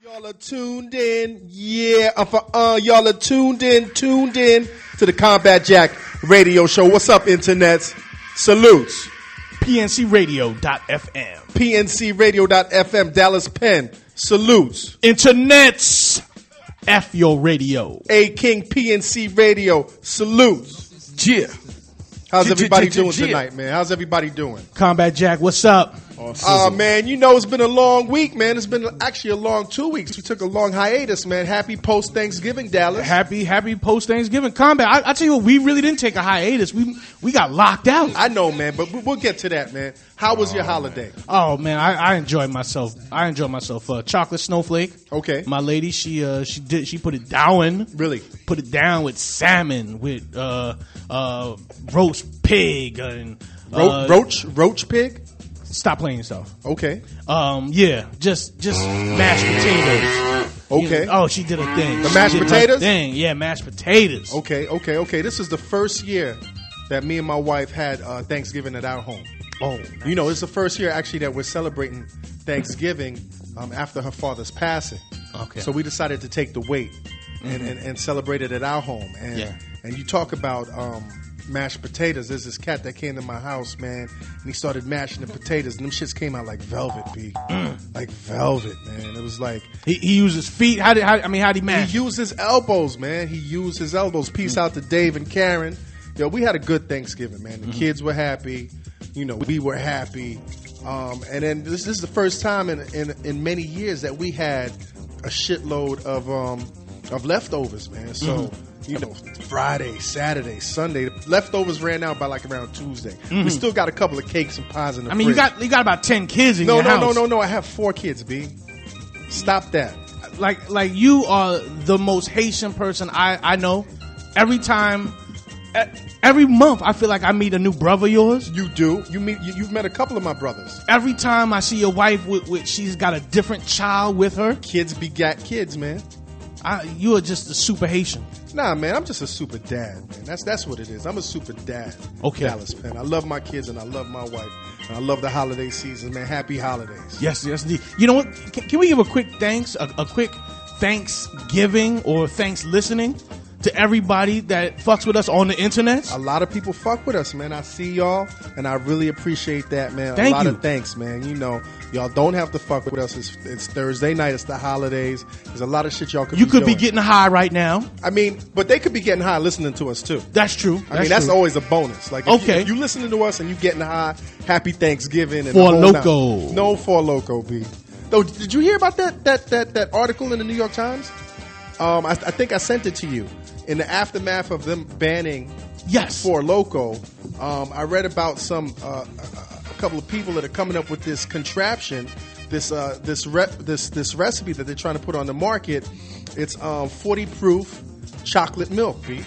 Y'all are tuned in, y'all are tuned in to the Combat Jack radio show. What's up, internets? Salutes. PNCRadio.fm. PNCRadio.fm, Dallas Penn. Salutes. Internets. F your radio. A King PNC Radio. Salutes. Yeah. How's everybody doing tonight, man? How's everybody doing? Combat Jack, what's up? Man, you know, it's been a long week, man. It's been actually a long 2 weeks. We took a long hiatus, man. Happy post-Thanksgiving, Dallas. Happy post-Thanksgiving. Combat, I tell you what, we really didn't take a hiatus. We got locked out. I know, man, but we'll get to that, man. How was your holiday? Oh, man, I enjoyed myself. Chocolate snowflake. Okay. My lady, she put it down. Really? Put it down with salmon, with roast pig and roach pig. Stop playing yourself. Okay. Yeah, just mashed potatoes. Okay. You know, she did a thing. The mashed potatoes? Yeah, mashed potatoes. Okay. This is the first year that me and my wife had Thanksgiving at our home. Oh, nice. You know, it's the first year actually that we're celebrating Thanksgiving after her father's passing. Okay. So we decided to take the weight and celebrate it at our home. And you talk about mashed potatoes. There's this cat that came to my house, man, and he started mashing the potatoes, and them shits came out like velvet, B. Like velvet, man. It was like he used his feet. How'd he mash? He used his elbows, man. Peace out to Dave and Karen. Yo, we had a good Thanksgiving, man. The kids were happy. You know, we were happy. And then this is the first time in many years that we had a shitload of leftovers, man. So. You know, Friday, Saturday, Sunday. The leftovers ran out by like around Tuesday. We still got a couple of cakes and pies in the fridge. You got about 10 kids in your house. No. I have 4 kids, B. Stop that. Like you are the most Haitian person I know. Every month, I feel like I meet a new brother of yours. You do. You've met a couple of my brothers. Every time I see your wife, she's got a different child with her. Kids begat kids, man. You are just a super Haitian. Nah, man, I'm just a super dad, man. That's what it is. I'm a super dad. Okay. Dallas Penn. I love my kids and I love my wife. And I love the holiday season, man. Happy holidays. Yes, indeed. You know what? Can we give a quick thanks, a quick Thanksgiving or thanks listening to everybody that fucks with us on the internet? A lot of people fuck with us, man. I see y'all, and I really appreciate that, man. Thank you. A lot of thanks, man. You know, y'all don't have to fuck with us. It's Thursday night. It's the holidays. There's a lot of shit y'all could be doing. You could be getting high right now. I mean, but they could be getting high listening to us, too. That's true. That's always a bonus. Like, if you listening to us and you getting high, happy Thanksgiving. And For Loco. No, For Loco, B. Though, did you hear about that article in the New York Times? I think I sent it to you. In the aftermath of them banning For Loco, I read about a couple of people that are coming up with this contraption, this recipe that they're trying to put on the market. It's 40 proof chocolate milk, B.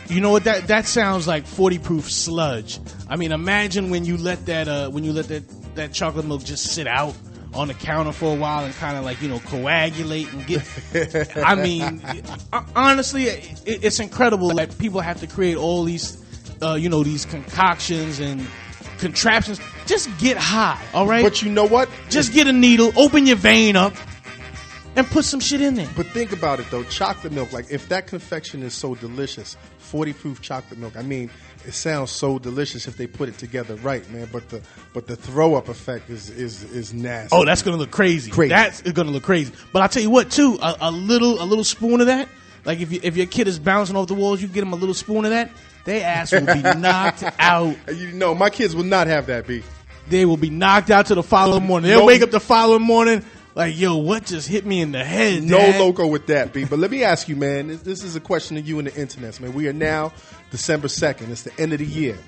You know what that sounds like 40 proof sludge. I mean, imagine when you let that chocolate milk just sit out on the counter for a while and kind of like, you know, coagulate and get. I mean, honestly, it's incredible that people have to create all these, these concoctions and contraptions. Just get high, all right? But you know what? Just get a needle, open your vein up, and put some shit in there. But think about it, though. Chocolate milk, like, if that confection is so delicious, 40 proof chocolate milk, I mean, it sounds so delicious if they put it together right, man. But the throw up effect is nasty. Oh, that's gonna look crazy. That's gonna look crazy. But I'll tell you what, too, a little spoon of that. Like if your kid is bouncing off the walls, you get them a little spoon of that, their ass will be knocked out. You know, my kids will not have that, B. They will be knocked out to the following morning. They'll wake up the following morning like, yo, what just hit me in the head? No Dad? Loco with that, B. But let me ask you, man. This is a question to you and the internet, man. We are now December 2nd. It's the end of the year.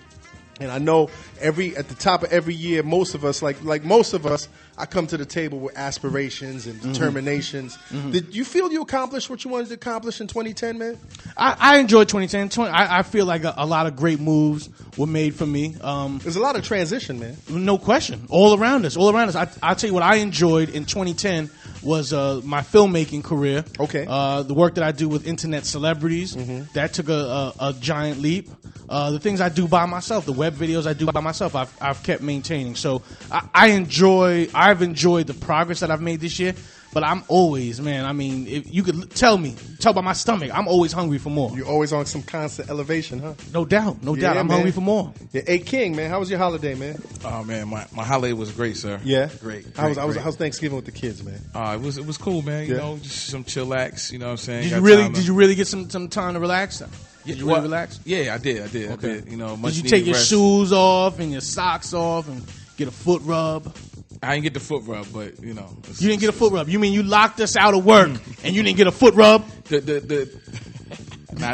And I know at the top of every year, most of us, like most of us, I come to the table with aspirations and determinations. Did you feel you accomplished what you wanted to accomplish in 2010, man? I enjoyed 2010. I feel like a lot of great moves were made for me. There's a lot of transition, man. No question. All around us. I'll tell you what I enjoyed in 2010 was my filmmaking career. Okay. The work that I do with internet celebrities, that took a giant leap. The things I do by myself, the web videos I do by myself, I've kept maintaining. So I've enjoyed the progress that I've made this year. But I'm always, man. I mean, if you could tell by my stomach, I'm always hungry for more. You're always on some constant elevation, huh? No doubt. I'm hungry for more. Yeah, hey King, man, how was your holiday, man? Oh man, my holiday was great, sir. Yeah, great. How's Thanksgiving with the kids, man? It was cool, man. You know, just some chillax. You know what I'm saying? Did you really get some time to relax? Did you really relax? Yeah, I did. Okay. I did. You know, did you take your shoes off and your socks off and get a foot rub? I didn't get the foot rub, but you know, you didn't get a foot rub. You mean you locked us out of work and you didn't get a foot rub? Nah, I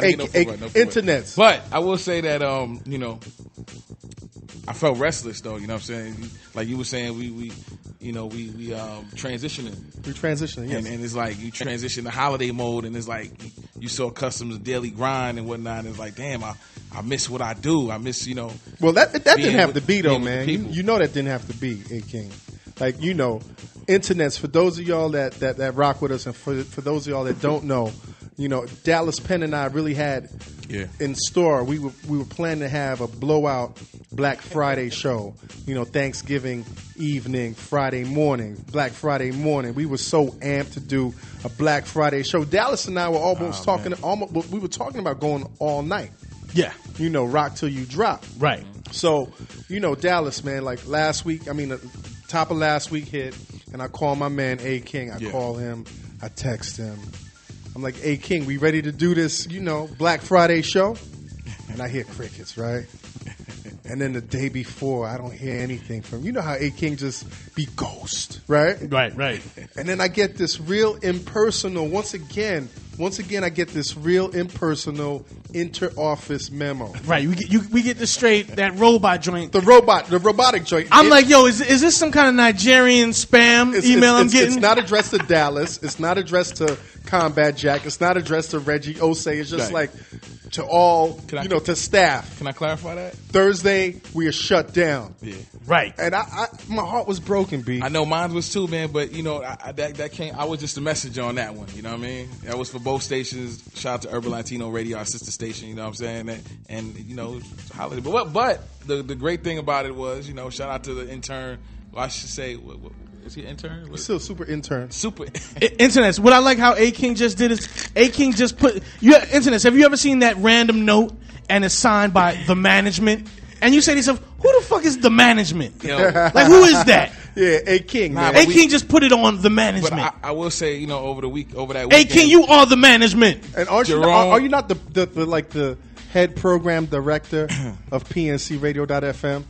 didn't get no foot rub. Internets. But I will say that you know, I felt restless though. You know what I'm saying? Like you were saying, we transitioning. We're transitioning, yes. And it's like you transition to holiday mode, and it's like you so accustomed to daily grind and whatnot. And it's like, damn, I miss what I do. I miss, you know. Well, that didn't have to be though, man. You know that didn't have to be, A King. Like, you know, internets, for those of y'all that rock with us, and for those of y'all that don't know, you know, Dallas Penn and I really had in store. We were planning to have a blowout Black Friday show. You know, Thanksgiving evening, Friday morning, Black Friday morning. We were so amped to do a Black Friday show. Dallas and I were we were talking about going all night. Yeah. You know, rock till you drop. Right. So, you know, Dallas, man, like last week, top of last week hit, and I call my man A King. I call him, I text him. I'm like, A King, we ready to do this, you know, Black Friday show? And I hear crickets, right? And then the day before, I don't hear anything from him. You know how A King just be ghost, right? Right. And then I get this real impersonal, once again, I get this real impersonal inter-office memo. Right, we get the straight, that robot joint. The robotic joint. I'm like, yo, is this some kind of Nigerian spam email I'm getting? It's not addressed to Dallas. It's not addressed to Combat Jack. It's not addressed to Reggie Osei. It's just like to all, to staff. Can I clarify that? Thursday, we are shut down. Yeah. Right. And my heart was broken, B. I know mine was too, man, but, you know, that came, I was just a messenger on that one, you know what I mean? That was for both stations. Shout out to Urban Latino Radio, our sister station, you know what I'm saying? And you know, holiday. But the great thing about it was, you know, shout out to the intern. Well, I should say, is he an intern? He's still super intern. Super. Internets. What I like how A King just did is A King just put. Internets. Have you ever seen that random note and it's signed by the management? And you say to yourself, who the fuck is the management? Like, who is that? Yeah, A King. Man. A King just put it on the management. But I will say, you know, over that weekend, A King, you are the management. And are you not the head program director of PNCRadio.fm?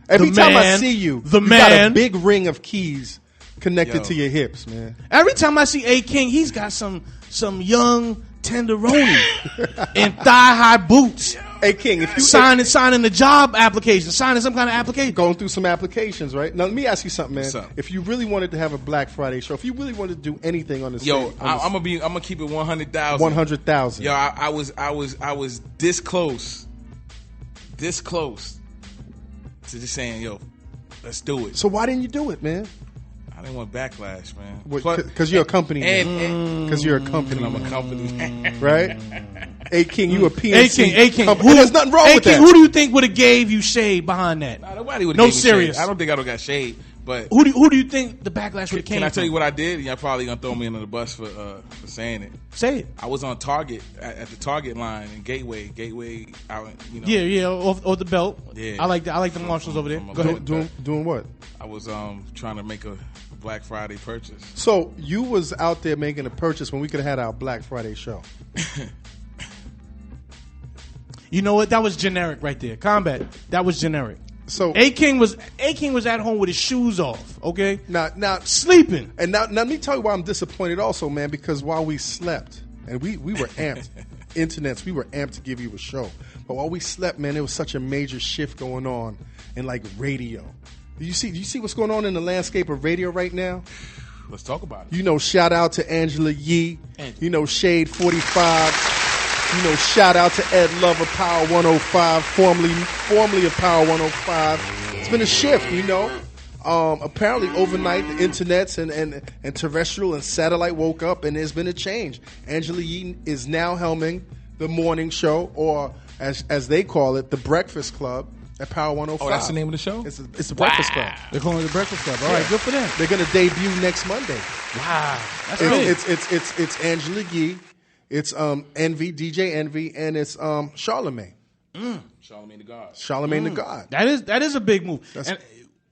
Every time I see you, you got a big ring of keys connected to your hips, man. Every time I see A King, he's got some young tenderoni in thigh-high boots. Hey King, if you signing the job application, signing some kind of application, going through some applications, right? Now let me ask you something, man. What's up? If you really wanted to have a Black Friday show, if you really wanted to do anything on this, I'm gonna keep it 100,000. 100,000. Yo, I was this close to just saying, yo, let's do it. So why didn't you do it, man? I didn't want backlash, man. Because you're a company, because you're a company. I'm a company, right? A King, you a PNC. A King. There's nothing wrong with that. Who do you think would have gave you shade behind that? Nah, nobody would have gave me serious. shade. I don't think I would have got shade. But who do you think the backlash would have came Can I tell from? you what I did? Y'all probably gonna throw me under the bus for saying it. Say it. I was on Target at the Target line in Gateway, out, you know. Yeah, off the belt. Yeah, I like the marshals over there. Go ahead. Doing what? I was trying to make a Black Friday purchase. So you was out there making a purchase when we could have had our Black Friday show. You know what? That was generic right there. Combat. That was generic. So A King was at home with his shoes off. Okay. Now sleeping. And now let me tell you why I'm disappointed also, man. Because while we slept and we were amped, internets, we were amped to give you a show. But while we slept, man, there was such a major shift going on in like radio. Do you see what's going on in the landscape of radio right now? Let's talk about it. You know, shout out to Angela Yee. You know, Shade 45. You know, shout out to Ed Lover, Power 105, formerly of Power 105. It's been a shift, you know. Apparently overnight the internets and terrestrial and satellite woke up and there's been a change. Angela Yee is now helming the morning show, or as they call it, the Breakfast Club at Power 105. Oh, that's the name of the show? It's the Breakfast Club. They're calling it the Breakfast Club. All right, good for them. They're going to debut next Monday. Wow, that's big. It's Angela Yee, it's Envy, DJ Envy, and it's Charlemagne. Charlemagne the God. Charlemagne the God. That is a big move. And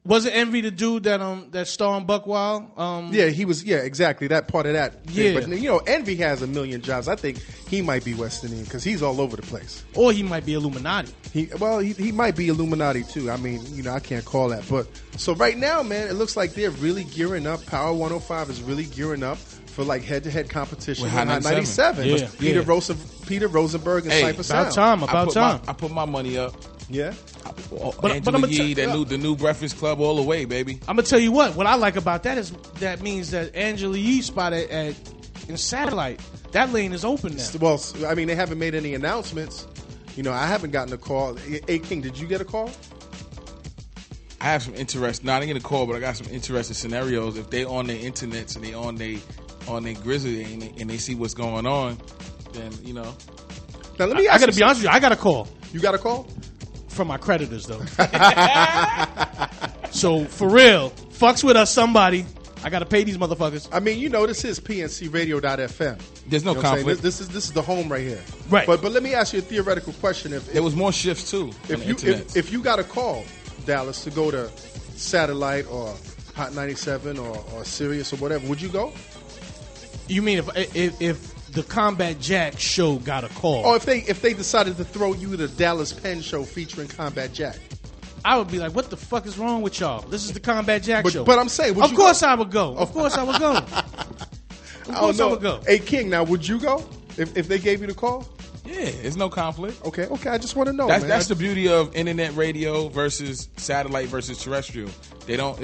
was it Envy the dude that star on Buck Wild? Yeah, he was. Yeah, exactly. That part of that. Yeah. But you know, Envy has a million jobs. I think he might be West Indian because he's all over the place. Or he might be Illuminati. He might be Illuminati too. I mean, you know, I can't call that. But so right now, man, it looks like they're really gearing up. Power 105 is really gearing up for like head-to-head competition with Hot 97. Yeah, Peter Rosenberg and Cypher Sound. About time. I put my money up. Yeah. Angela Yee, the new Breakfast Club all the way, baby. I'm gonna tell you what I like about that is that means that Angela Yee spot in Satellite, that lane is open now. Well, I mean, they haven't made any announcements. You know, I haven't gotten a call. Hey, King, did you get a call? I have some interest. No, I didn't get a call, but I got some interesting scenarios. If they on their internets and they on their Grizzly and they see what's going on, then you know. Now let me ask I gotta be honest with you. I got a call. You got a call? From my creditors, though. So, for real, fucks with us, somebody. I got to pay these motherfuckers. I mean, you know, this is PNCRadio.fm. There's no conflict. This is the home right here. Right. But let me ask you a theoretical question. If there was more shifts, too, on the internet. If you got a call, Dallas, to go to Satellite or Hot 97 or Sirius or whatever, would you go? You mean if the Combat Jack show got a call? Or if they decided to throw you the Dallas Penn show featuring Combat Jack? I would be like, what the fuck is wrong with y'all? This is the Combat Jack show. But I'm saying, of course I would go. Of course I would go. Of course I would go. Hey, King, now would you go if they gave you the call? Yeah, there's no conflict. Okay. I just want to know. That's the beauty of internet radio versus satellite versus terrestrial. They don't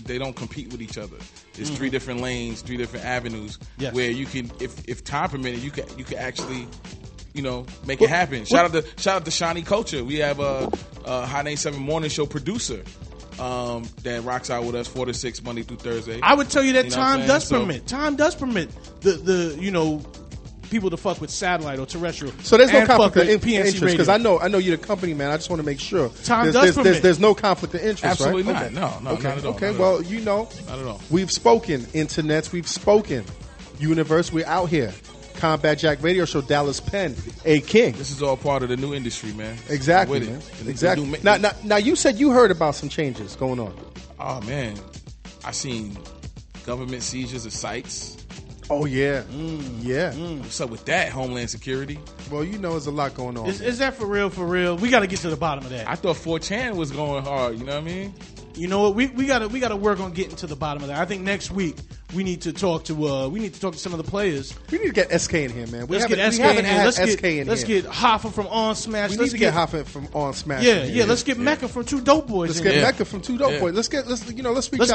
they don't compete with each other. There's three different lanes, three different avenues where you can, if time permitted, you can actually, you know, make it happen. Shout out to Shawnee Culture. We have a Hot 97 morning show producer that rocks out with us 4 to 6 Monday through Thursday. I would tell you that time does permit. Time does permit the you know, people to fuck with satellite or terrestrial. So there's no conflict of interest because I know you're the company man. I just want to make sure time does permit. There's no conflict of interest. Absolutely right? not. No, okay. Not at all. Okay, not well, at all. you know, not at all. We've spoken internets. We've spoken universe. We're out here. Combat Jack Radio Show, Dallas Penn, A King. This is all part of the new industry, man. Exactly, man. Exactly. Now, you said you heard about some changes going on. Oh man, I seen government seizures of sites. Oh yeah, yeah. What's up with that, Homeland Security? Well, you know, there's a lot going on. Is that for real? For real? We got to get to the bottom of that. I thought 4chan was going hard. You know what I mean? You know what? We gotta work on getting to the bottom of that. I think next week we need to talk to some of the players. We need to get SK in here, man. Let's get SK in here. Let's get Hoffa from On Smash. We need to get Hoffa from On Smash. Yeah. Let's get Mecca from Two Dope Boys. Let's get Mecca from Two Dope Boys. Let's reach out to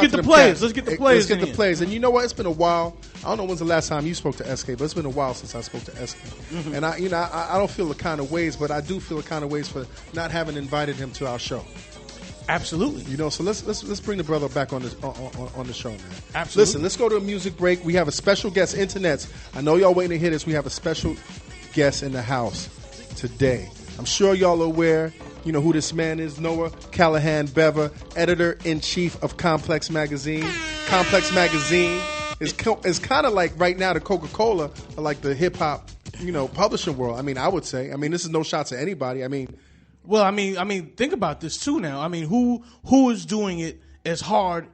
the them players. cats. Let's get the players. Let's get the players. And you know what? It's been a while. I don't know when's the last time you spoke to SK, but it's been a while since I spoke to SK. Mm-hmm. And I don't feel the kind of ways, but I do feel the kind of ways for not having invited him to our show. Absolutely. You know, so let's bring the brother back on the show, man. Absolutely. Listen, let's go to a music break. We have a special guest, internets. I know y'all waiting to hear this. We have a special guest in the house today. I'm sure y'all are aware, you know who this man is, Noah Callahan-Bever, editor-in-chief of Complex Magazine. Complex Magazine is kind of like right now the Coca-Cola, or like the hip-hop, you know, publishing world. I mean, I would say. I mean, this is no shots at anybody. I mean, well, I mean, think about this too. Now, I mean, who is doing it as hard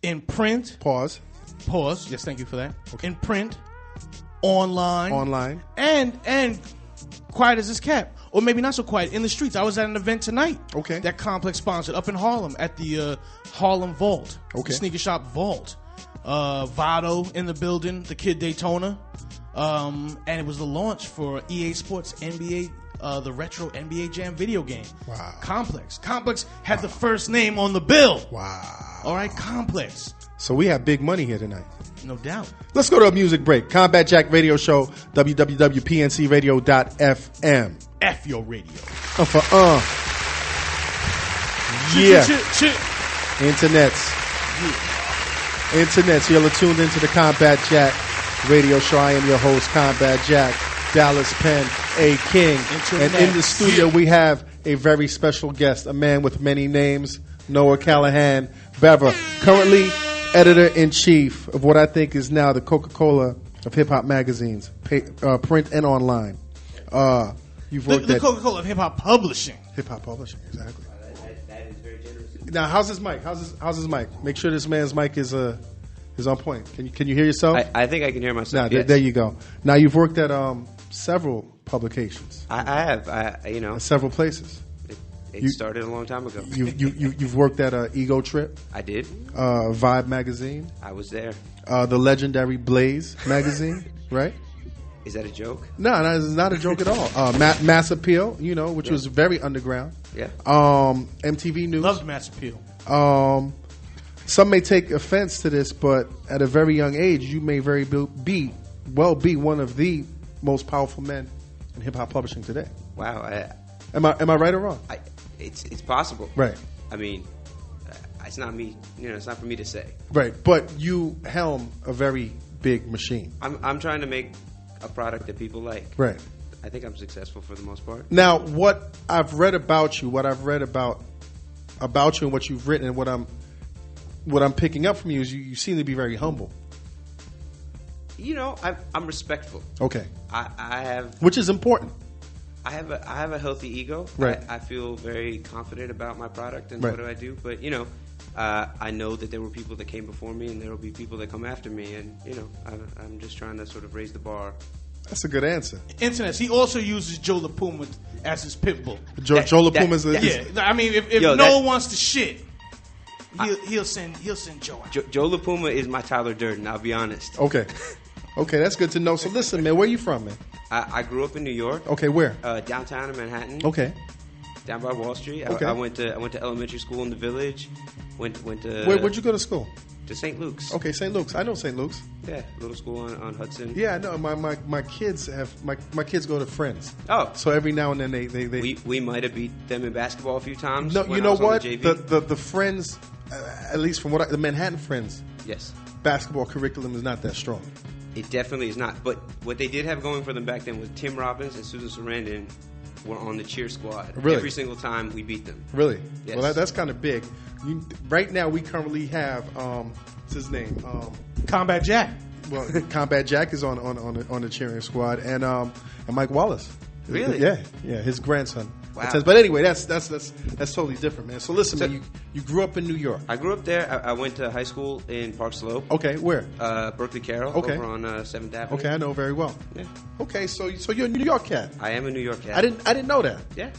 in print? Pause. Yes, thank you for that. Okay. In print, online, and quiet as it's kept, or maybe not so quiet in the streets. I was at an event tonight. Okay. That Complex sponsored up in Harlem at the Harlem Vault. Okay. The sneaker shop Vault. Vado in the building. The Kid Daytona. And it was the launch for EA Sports NBA. The retro NBA Jam video game. Wow. Complex had the first name on the bill. Wow. All right, Complex. So we have big money here tonight. No doubt. Let's go to a music break. Combat Jack Radio Show, www.pncradio.fm. F your radio. Yeah. Chit. Internets. Internets. You're tuned into the Combat Jack Radio Show. I am your host, Combat Jack. Dallas Penn, A King. And in the studio we have a very special guest, a man with many names, Noah Callahan-Bever. Currently editor-in-chief of what I think is now the Coca-Cola of hip-hop magazines, print and online. You've worked the at Coca-Cola of hip-hop publishing. Hip-hop publishing, exactly. That is very generous. Now, how's his mic? How's his mic? Make sure this man's mic is on point. Can you hear yourself? I think I can hear myself. Now, Yes. there you go. Now, you've worked at several publications. I have. At several places. It started a long time ago. You've worked at Ego Trip, I did. Vibe magazine, I was there. the legendary Blaze magazine, right? Is that a joke? No, it's not a joke at all. Mass Appeal, which was very underground. Yeah. MTV News. Loved Mass Appeal. Some may take offense to this, but at a very young age, you may be one of the most powerful men in hip hop publishing today. Wow. Am I right or wrong? It's possible. Right. I mean, it's not me. It's not for me to say. Right, but you helm a very big machine. I'm trying to make a product that people like. Right. I think I'm successful for the most part. Now, what I've read about you, about you, and what you've written, and what I'm picking up from you is you seem to be very humble. I'm respectful. Okay. I have, which is important. I have a healthy ego. Right. I feel very confident about my product and right. what do I do. But I know that there were people that came before me, and there will be people that come after me. And I'm just trying to sort of raise the bar. That's a good answer. Internet. He also uses Joe LaPuma as his pit bull. Joe LaPuma's I mean, if no one wants to shit, he'll send Joe out. Joe LaPuma is my Tyler Durden. I'll be honest. Okay, that's good to know. So listen, man, where you from, man? I grew up in New York. Okay, where? Downtown in Manhattan. Okay. Down by Wall Street. Okay. I went to elementary school in the Village. Went to. Where'd you go to school? To St. Luke's. Okay, St. Luke's. I know St. Luke's. Yeah, little school on Hudson. Yeah, I know. My kids my kids go to Friends. Oh, so every now and then they we might have beat them in basketball a few times. No, you know what? The the Friends, at least from the Manhattan Friends. Yes. Basketball curriculum is not that strong. It definitely is not. But what they did have going for them back then was Tim Robbins and Susan Sarandon were on the cheer squad. Really? Every single time we beat them. Really? Yes. Well, that's kind of big. Right now, we currently have what's his name? Combat Jack. Well, Combat Jack is on the cheering squad, and Mike Wallace. Really? Yeah, his grandson. Wow. But anyway, that's totally different, man. So listen, man, you grew up in New York. I grew up there. I went to high school in Park Slope. Okay, where? Berkeley Carroll. Okay. Over on 7th Avenue. Okay, I know very well. Yeah. Okay, so you're a New York cat. I am a New York cat. I didn't know that. Yeah.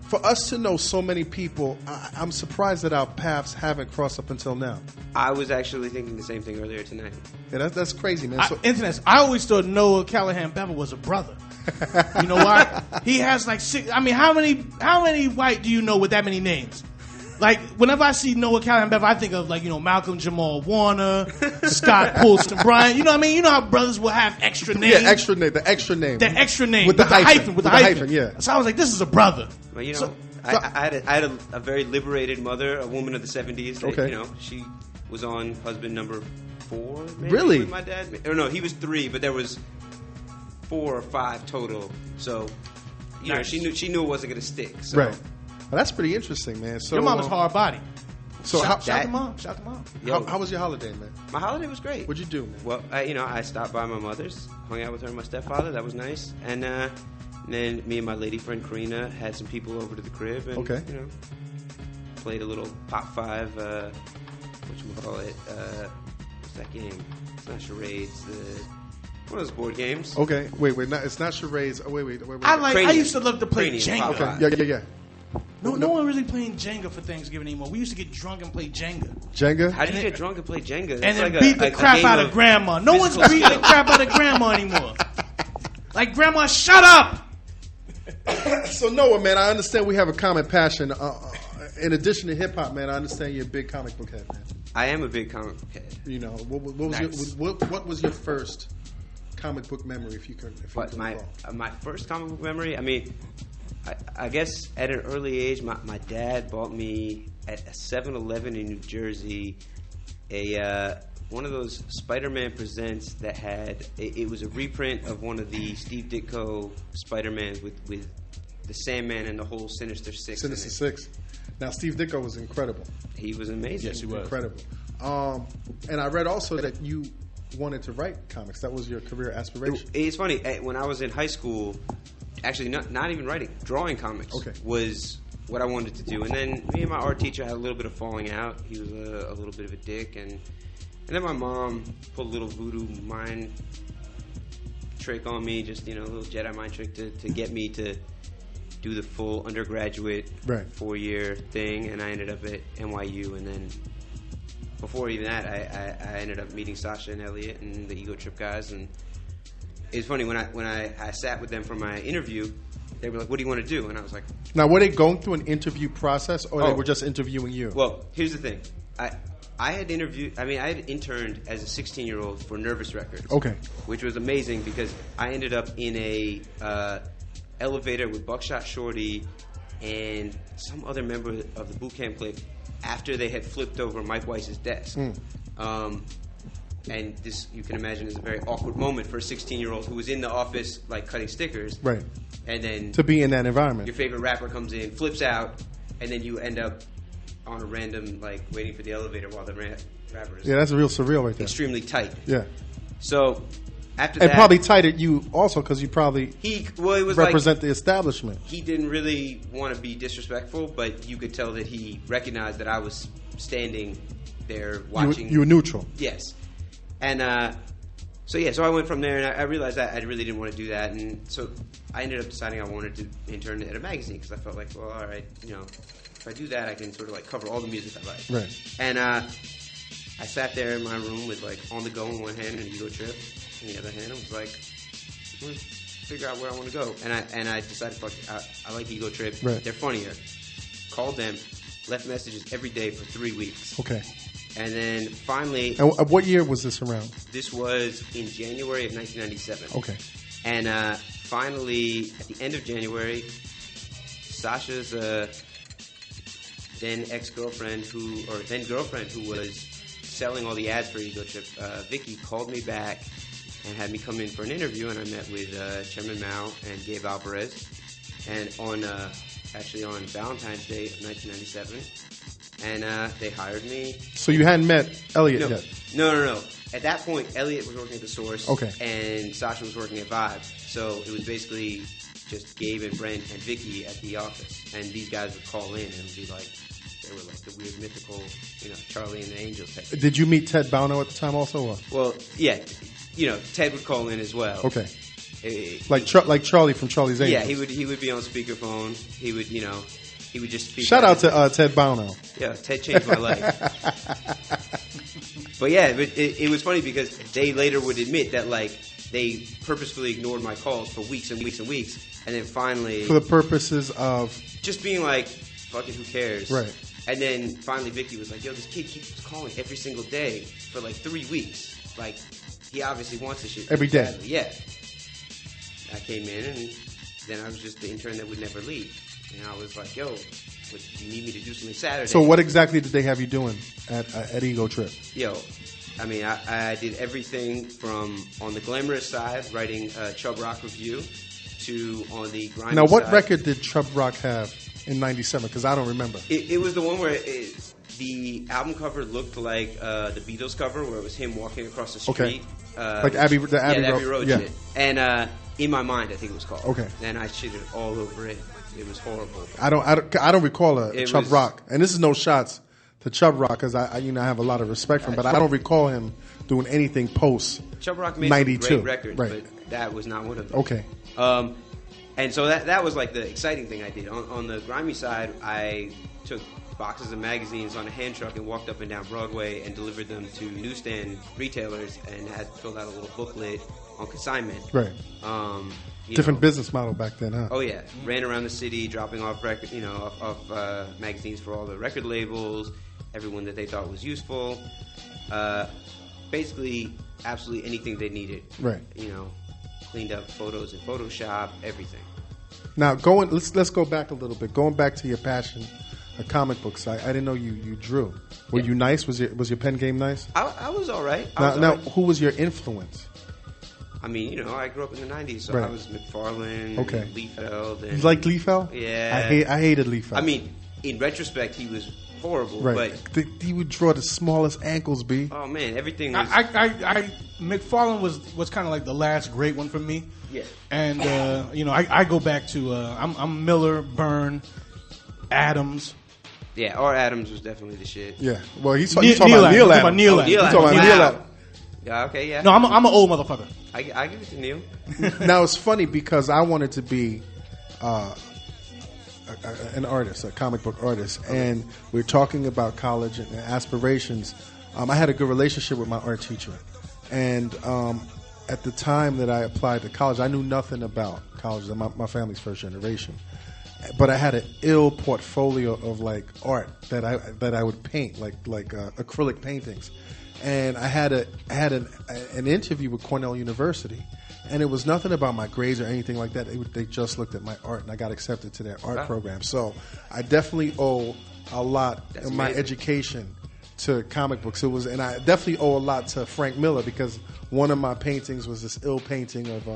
For us to know so many people, I'm surprised that our paths haven't crossed up until now. I was actually thinking the same thing earlier tonight. Yeah, that's crazy, man. Internet. I always thought Noah Callahan-Bever was a brother. You know why? He has like 6. I mean, how many white do you know with that many names? Like, whenever I see Noah Callahan-Bever, I think of Malcolm Jamal Warner, Scott Poulston Bryant. You know what I mean? You know how brothers will have extra names? Yeah, extra name. The extra name. With the hyphen. Yeah. So I was like, this is a brother. Well, I had a very liberated mother, a woman of the 70s. That, okay. She was on husband number 4, maybe, really? With my dad. Or no, he was 3, but there was 4 or 5 total. So, nice. she knew it wasn't going to stick. So. Right. Well, that's pretty interesting, man. So your mama's hard body. So shout to mom. How was your holiday, man? My holiday was great. What'd you do, man? Well, I stopped by my mother's, hung out with her and my stepfather. That was nice. And then me and my lady friend Karina had some people over to the crib and played a little Pop 5. Whatchamacallit? What's that game? It's not charades. One of those board games. Okay, wait. It's not charades. Oh, wait. I used to love to play Jenga. Okay, yeah. No one really playing Jenga for Thanksgiving anymore. We used to get drunk and play Jenga. Jenga? How do you get drunk and play Jenga? And then beat the crap out of grandma. No one's beating the crap out of grandma anymore. Like, grandma, shut up! So, Noah, man, I understand we have a common passion. In addition to hip-hop, man, I understand you're a big comic book head, man. I am a big comic book head. What was your first comic book memory, if you can my first comic book memory, I mean, I guess at an early age, my dad bought me at a 7-Eleven in New Jersey one of those Spider-Man Presents that had it was a reprint of one of the Steve Ditko Spider-Mans with the Sandman and the whole Sinister Six. Sinister Six. Now, Steve Ditko was incredible. He was amazing. Yes, he was. Incredible. And I read also that you wanted to write comics. That was your career aspiration. It's funny. When I was in high school, actually not even writing, drawing comics was what I wanted to do. And then me and my art teacher had a little bit of falling out. He was a little bit of a dick. And then my mom pulled a little voodoo mind trick on me, just, a little Jedi mind trick to get me to do the full undergraduate 4-year thing. And I ended up at NYU. And then before even that, I ended up meeting Sasha and Elliot and the Ego Trip guys. And it's funny, when I sat with them for my interview, they were like, what do you want to do? And I was like... Now, were they going through an interview process, or they were just interviewing you? Well, here's the thing. I had interned as a 16-year-old for Nervous Records. Okay. Which was amazing because I ended up in a elevator with Buckshot Shorty and some other member of the boot camp clique after they had flipped over Mike Weiss's desk. And this, you can imagine, is a very awkward moment for a 16-year-old who was in the office, like, cutting stickers. Right. And then... to be in that environment. Your favorite rapper comes in, flips out, and then you end up on a random, like, waiting for the elevator while the rapper is... Yeah, that's real surreal right there. Extremely tight. Yeah. So, after that... And probably tight at you also, because you probably it was represent the establishment. He didn't really want to be disrespectful, but you could tell that he recognized that I was standing there watching... You were neutral. Yes. And so I went from there, and I realized that I really didn't want to do that, and so I ended up deciding I wanted to intern at a magazine because I felt like, well, all right, if I do that, I can sort of like cover all the music I like. Right. And I sat there in my room with like On the Go in one hand and Ego Trip in the other hand. I was like, I'm gonna figure out where I want to go, and I decided, fuck it, I like Ego Trip. Right. They're funnier. Called them, left messages every day for 3 weeks. Okay. And then finally... And what year was this around? This was in January of 1997. Okay. And finally, at the end of January, Sasha's then ex-girlfriend who was selling all the ads for Ego Trip, Vicky, called me back and had me come in for an interview, and I met with Chairman Mao and Gabe Alvarez. And on Valentine's Day of 1997... And they hired me. So you hadn't met Elliot yet? No. At that point, Elliot was working at The Source. Okay. And Sasha was working at Vibe. So it was basically just Gabe and Brent and Vicky at the office. And these guys would call in and be like, they were like the weird mythical, Charlie and the Angels type. Did you meet Ted Bauno at the time also? Or? Well, yeah. Ted would call in as well. Okay. Like Charlie from Charlie's Angels. Yeah, he would be on speakerphone. He would, he would just speak. Shout out to Ted Bauno. Yeah, Ted changed my life. But yeah, it was funny because they later would admit that like they purposefully ignored my calls for weeks and weeks and weeks, and then finally for the purposes of just being like, "Fuck it, who cares?" Right. And then finally, Vicky was like, "Yo, this kid keeps calling every single day for like 3 weeks. Like, he obviously wants this shit every day." Badly. Yeah. I came in, and then I was just the intern that would never leave. And I was like, yo, do you need me to do something Saturday? So what exactly did they have you doing at Ego Trip? Yo, I mean, I did everything from on the glamorous side, writing Chub Rock Review, to on the grimy side. Now, what record did Chub Rock have in 97? Because I don't remember. It was the one where the album cover looked like the Beatles cover, where it was him walking across the street. Okay. Like Abbey Road yeah. shit. And In My Mind, I think it was called. Okay. And I shitted all over it. It was horrible. I don't recall a Chub Rock, and this is no shots to Chub Rock because I have a lot of respect for him, but I don't recall him doing anything post Chub Rock made 92. some great records, right. but that was not one of them. Okay. And so that was like the exciting thing I did. On the grimy side, I took boxes of magazines on a hand truck and walked up and down Broadway and delivered them to newsstand retailers and had filled out a little booklet on consignment. Right. Different business model back then, huh? Oh yeah, ran around the city dropping off magazines for all the record labels, everyone that they thought was useful. Basically, absolutely anything they needed. Right. Cleaned up photos in Photoshop, everything. Now let's go back a little bit. Going back to your passion, comic books. I didn't know you drew. Were you nice? Was your pen game nice? I was all right. Now, who was your influence? I mean, I grew up in the 90s, so right. I was McFarlane, okay. Liefeld. And you like Liefeld? Yeah. I hated Liefeld. I mean, in retrospect, he was horrible. Right. But he would draw the smallest ankles, B. Oh man, everything was. McFarlane was kind of like the last great one for me. Yeah. And I go back to I'm Miller, Byrne, Adams. Yeah, or Adams was definitely the shit. Yeah. Well, he's talking about Neil Adams. Neil Adams. He's talking about Neil Adams. Yeah. Okay. Yeah. No, I'm an old motherfucker. I give it to Neil. Now it's funny because I wanted to be an artist, a comic book artist, and we're talking about college and aspirations. I had a good relationship with my art teacher, and at the time that I applied to college, I knew nothing about college. My family's first generation, but I had an ill portfolio of like art that I would paint, like acrylic paintings, and I had an interview with Cornell University. And it was nothing about my grades or anything like that. They just looked at my art, and I got accepted to their art program. So I definitely owe a lot of my education to comic books. And I definitely owe a lot to Frank Miller because one of my paintings was this ill painting of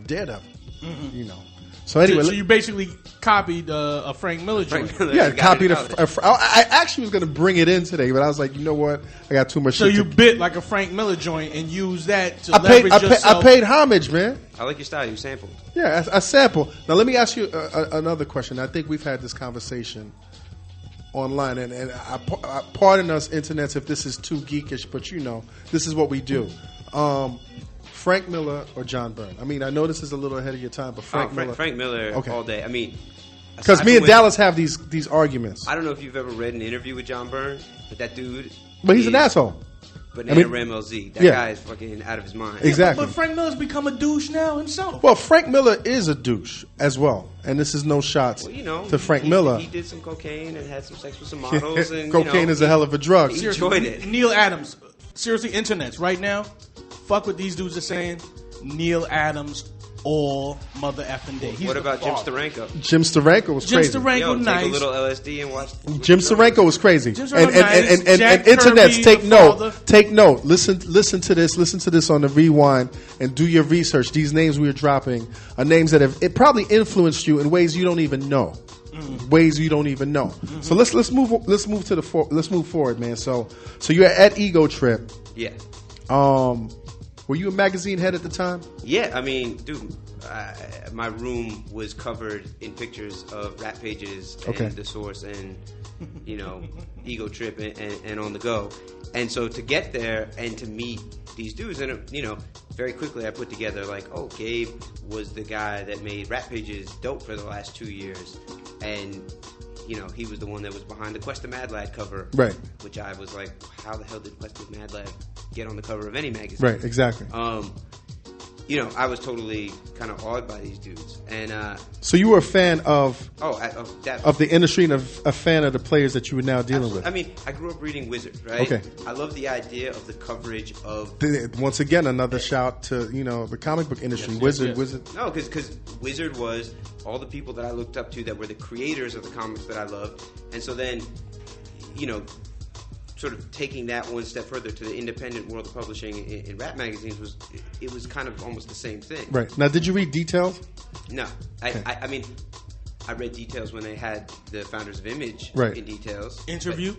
Daredevil. Mm-hmm. You know. So anyway, so you basically copied a Frank Miller joint. Yeah, copied I actually was going to bring it in today, but I was like, you know what? I got too much. So you bit like a Frank Miller joint and used that to leverage yourself. I paid homage, man. I like your style. You sampled. Yeah, I sampled. Now let me ask you another question. I think we've had this conversation online, and I pardon us, internets, if this is too geekish, but this is what we do. Frank Miller or John Byrne? I mean, I know this is a little ahead of your time, but Frank Miller all day. I mean, because me and Dallas have these arguments. I don't know if you've ever read an interview with John Byrne, but that dude. But he's an asshole. Banana Ram LZ. That guy is fucking out of his mind. Exactly. But Frank Miller's become a douche now himself. Well, Frank Miller is a douche as well, and this is no shots to Frank Miller. He did some cocaine and had some sex with some models. And cocaine is a hell of a drug. He enjoyed it. Neil Adams. Seriously, internets right now. Fuck what these dudes are saying. Neil Adams all mother effing day. What about Jim Steranko? Jim Steranko was crazy. Jim Steranko, nice. Take a little LSD and watch. Jim Steranko was crazy. And internets, take note. Listen to this on the rewind and do your research. These names we are dropping are names that have probably influenced you in ways you don't even know. Ways you don't even know. Mm-hmm. So let's move forward, man. So you're at Ego Trip. Yeah. Were you a magazine head at the time? Yeah, I mean, dude, my room was covered in pictures of Rap Pages and The Source and, Ego Trip and On The Go. And so to get there and to meet these dudes, and, very quickly I put together Gabe was the guy that made Rap Pages dope for the last 2 years. And, he was the one that was behind the Quest of Mad Lad cover. Right. Which I was like, how the hell did Quest of Mad Lad get on the cover of any magazine? Right, exactly. I was totally kind of awed by these dudes. And so you were a fan of the industry and a fan of the players that you were now dealing with. I mean, I grew up reading Wizard, right? Okay. I love the idea of the coverage of... Once again, another shout to, the comic book industry. Wizard. No, because Wizard was all the people that I looked up to that were the creators of the comics that I loved. And so then, sort of taking that one step further to the independent world of publishing in rap magazines was kind of almost the same thing. Right. Now, did you read Details? No. Okay. I mean, I read Details when they had the founders of Image in Details. Interview?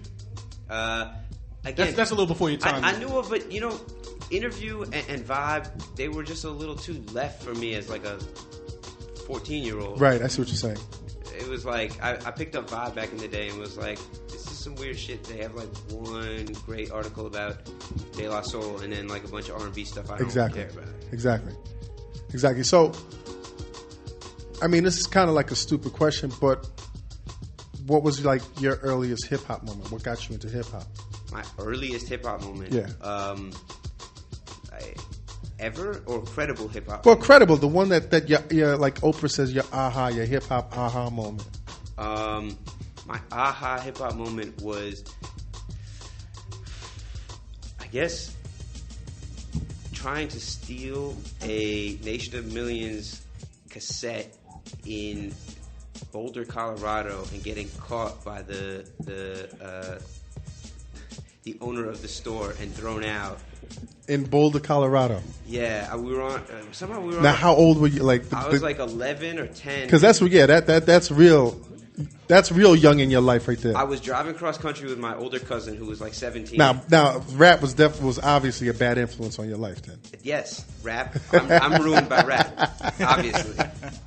Again, that's a little before your time. I knew of it, Interview and Vibe, they were just a little too left for me as like a 14-year-old. Right, I see what you're saying. It was like, I picked up Vibe back in the day and was like, this is some weird shit. They have one great article about De La Soul and then a bunch of R&B stuff I don't care about. Exactly. So, I mean, this is kind of like a stupid question, but what was your earliest hip-hop moment? What got you into hip-hop? My earliest hip-hop moment? Yeah. Ever or credible hip hop? Well, credible, the one that your like Oprah says your hip hop aha moment. My aha hip hop moment was, I guess, trying to steal a Nation of Millions cassette in Boulder, Colorado, and getting caught by the owner of the store and thrown out. In Boulder, Colorado. Yeah, we were on. Somehow we were. Now, on, how old were you? I was 11 or 10. Because that's real. That's real young in your life right there. I was driving cross country with my older cousin who was like 17. Now, rap was obviously a bad influence on your life then. Yes, rap. I'm ruined by rap, obviously.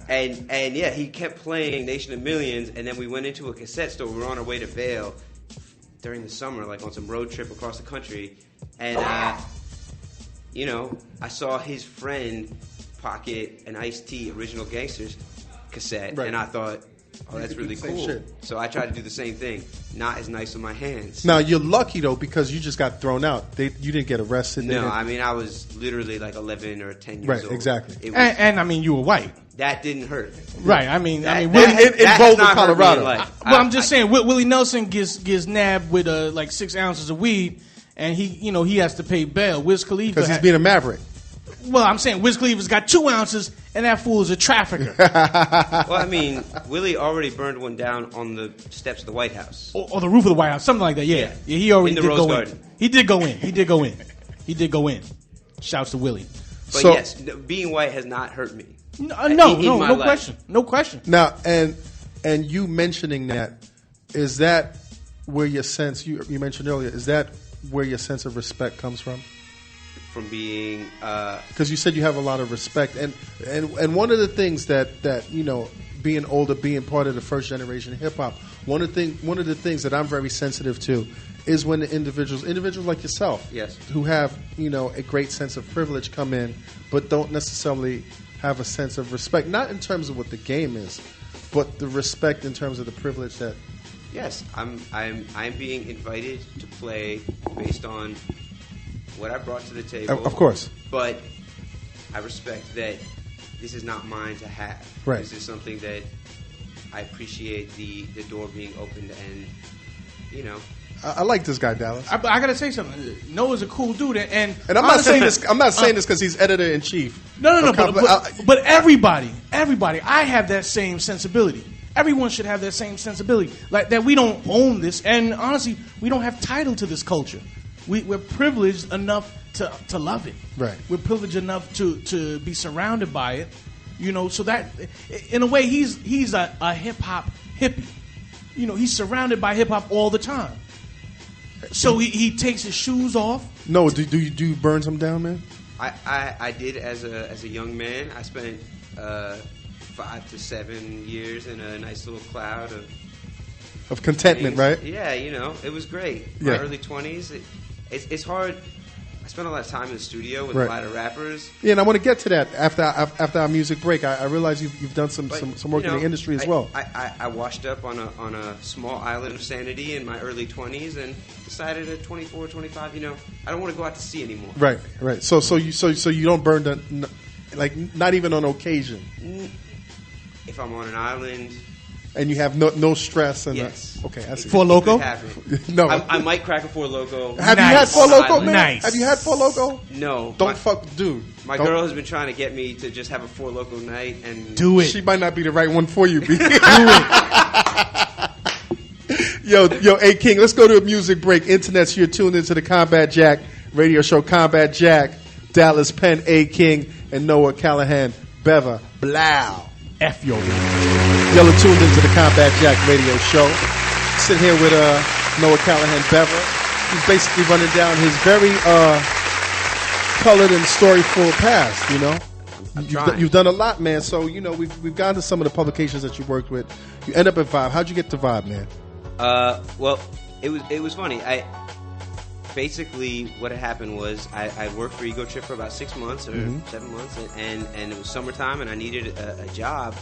And yeah, he kept playing Nation of Millions, and then we went into a cassette store. We were on our way to Vail during the summer, like on some road trip across the country, and I saw his friend pocket an Ice-T Original Gangsters cassette, and I thought, oh, that's really cool. So I tried to do the same thing. Not as nice on my hands. Now, you're lucky, though, because you just got thrown out. You didn't get arrested. No, I mean, I was literally like 11 or 10 years old. Right, exactly. And I mean, you were white. That didn't hurt. Right, I mean, in Boulder, Colorado. Well, I'm just saying, Willie Nelson gets nabbed with like 6 ounces of weed, and he has to pay bail. Wiz Khalifa, because he's being a maverick. Well, I'm saying Wiz Khalifa's got 2 ounces, and that fool is a trafficker. Well, I mean, Willie already burned one down on the steps of the White House. Or the roof of the White House, something like that, yeah. He already in the did Rose go Garden. in. He did go in. Shouts to Willie. But yes, being white has not hurt me. No question. Now, and you mentioning that, is that where your sense, you mentioned earlier, is that where your sense of respect comes from? From being, because you said you have a lot of respect, and one of the things that being older, being part of the first generation of hip hop, one of the things that I'm very sensitive to is when the individuals like yourself, yes, who have a great sense of privilege come in, but don't necessarily have a sense of respect, not in terms of what the game is, but the respect in terms of the privilege that. Yes, I'm being invited to play based on what I brought to the table. Of course. But I respect that this is not mine to have. Right. This is something that I appreciate the door being opened, and I like this guy, Dallas. I gotta say something. Noah's a cool dude, and I'm not saying this. I'm not saying this because he's editor in chief. No. But everybody, I have that same sensibility. Everyone should have that same sensibility, like that. We don't own this, and honestly, we don't have title to this culture. We're privileged enough to love it. Right. We're privileged enough to be surrounded by it. So that, in a way, he's a hip hop hippie. He's surrounded by hip hop all the time. So he takes his shoes off. No, do you burn some down, man? I did as a young man. I spent 5 to 7 years in a nice little cloud of contentment, things. Right? Yeah, it was great. My early 20s. It's hard. I spent a lot of time in the studio with a lot of rappers. Yeah, and I want to get to that after our music break. I realize you've done some work in the industry as well. I washed up on a small island of sanity in my early 20s and decided at 24, 25, I don't want to go out to sea anymore. Right. So you don't burn like not even on occasion. If I'm on an island. And you have no stress. And yes. Okay, I see. Four Loko? No. I might crack a Four Loko. Have you had Four Loko, man? Nice. Have you had Four Loko? No. Dude. My girl has been trying to get me to just have a Four Loko night. And do it. She might not be the right one for you, B. Do it. Yo, A King, let's go to a music break. Internet's, you're tuned into the Combat Jack radio show. Combat Jack, Dallas Penn, A King, and Noah Callahan-Bever. Blow. F your Y'all are tuned into the Combat Jack radio show. Sitting here with Noah Callahan-Bever. He's basically running down his very colored and storyful past, You've done a lot, man. So, we've gone to some of the publications that you worked with. You end up at Vibe. How'd you get to Vibe, man? Well, it was funny. Basically, what had happened was I worked for Ego Trip for about 6 months or 7 months, and it was summertime, and I needed a job,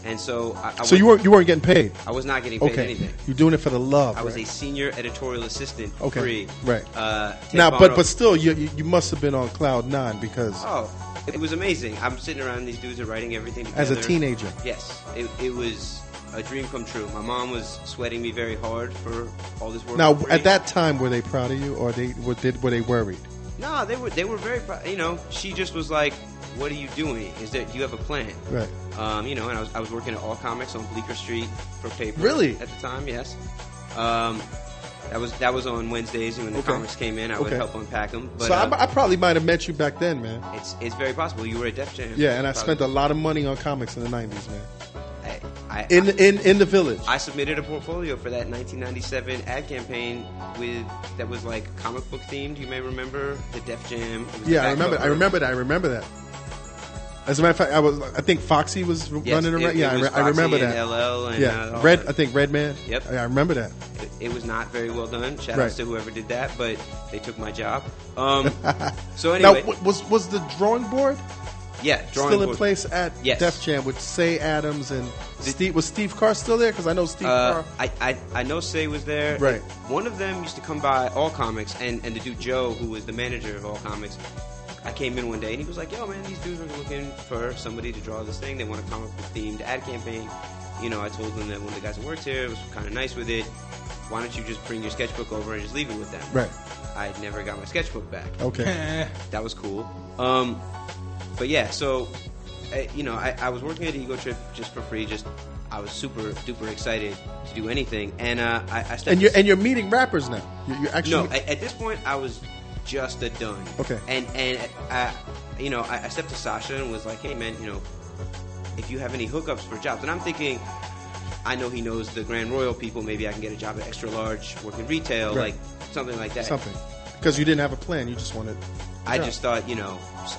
and so So you weren't getting paid. I was not getting paid anything. You're doing it for the love. I was a senior editorial assistant for free. Right. Now, but still, you must have been on cloud 9 because it was amazing. I'm sitting around, these dudes are writing everything together. As a teenager. Yes, it was a dream come true. My mom was sweating me very hard for all this work. Now, at that time, were they proud of you, or were they worried? No, they were very proud. She just was like, "What are you doing? Is that you have a plan?" Right. And I was working at All Comics on Bleecker Street for paper. Really? At the time, yes. That was on Wednesdays, and when the comics came in, I would help unpack them. But, so I probably might have met you back then, man. It's very possible. You were at Def Jam. Yeah, and I spent a lot of money on comics in the 90s, man. in the village. I submitted a portfolio for that 1997 ad campaign that was like comic book themed. You may remember the Def Jam. Yeah, I remember that. As a matter of fact, I think Foxy was running around. Yeah, I remember that. LL and, I think Redman. Yep, I remember that. It was not very well done. Shout outs to whoever did that, but they took my job. So anyway, now was the drawing board? Yeah, still in place at Def Jam with Say Adams and Steve. Was Steve Carr still there? Because I know Steve Carr. I know Say was there. Right. One of them used to come by All Comics, and the dude Joe, who was the manager of All Comics. I came in one day and he was like, "Yo, man, these dudes are looking for somebody to draw this thing. They want a comic book themed ad campaign." You know, I told them that one of the guys that worked here was kind of nice with it. Why don't you just bring your sketchbook over and just leave it with them? Right. I never got my sketchbook back. Okay. That was cool. But yeah, so I was working at Ego Trip just for free. I was super duper excited to do anything, and I started. And you're meeting rappers now. You're actually at this point I was just a done. Okay. And I stepped to Sasha and was like, "Hey man, if you have any hookups for jobs," and I'm thinking, I know he knows the Grand Royal people. Maybe I can get a job at Extra Large, working retail, like something like that. Something. Because you didn't have a plan. You just wanted. I just thought,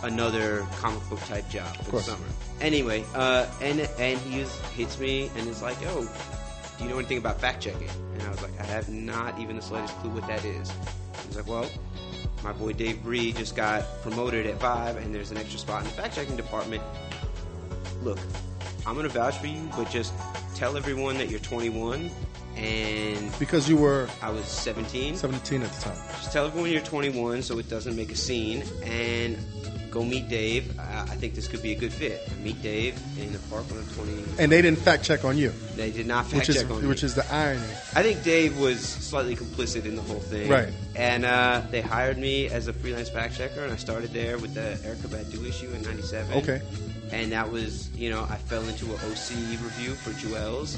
another comic book type job for the summer. Anyway, and he hits me and is like, "Yo, do you know anything about fact checking?" And I was like, "I have not even the slightest clue what that is." He's like, "Well, my boy Dave Bree just got promoted at Vibe, and there's an extra spot in the fact checking department. Look, I'm gonna vouch for you, but just tell everyone that you're 21." And because I was 17 at the time. Just tell everyone you're 21 so it doesn't make a scene, and go meet Dave. I think this could be a good fit. Meet Dave in the park when I'm 20. And they didn't fact check on you. They did not fact check on me. Which is the irony. I think Dave was slightly complicit in the whole thing. Right. And they hired me as a freelance fact checker, and I started there with the Erykah Badu issue in 97. Okay. And that was, I fell into an OC review for Jewels,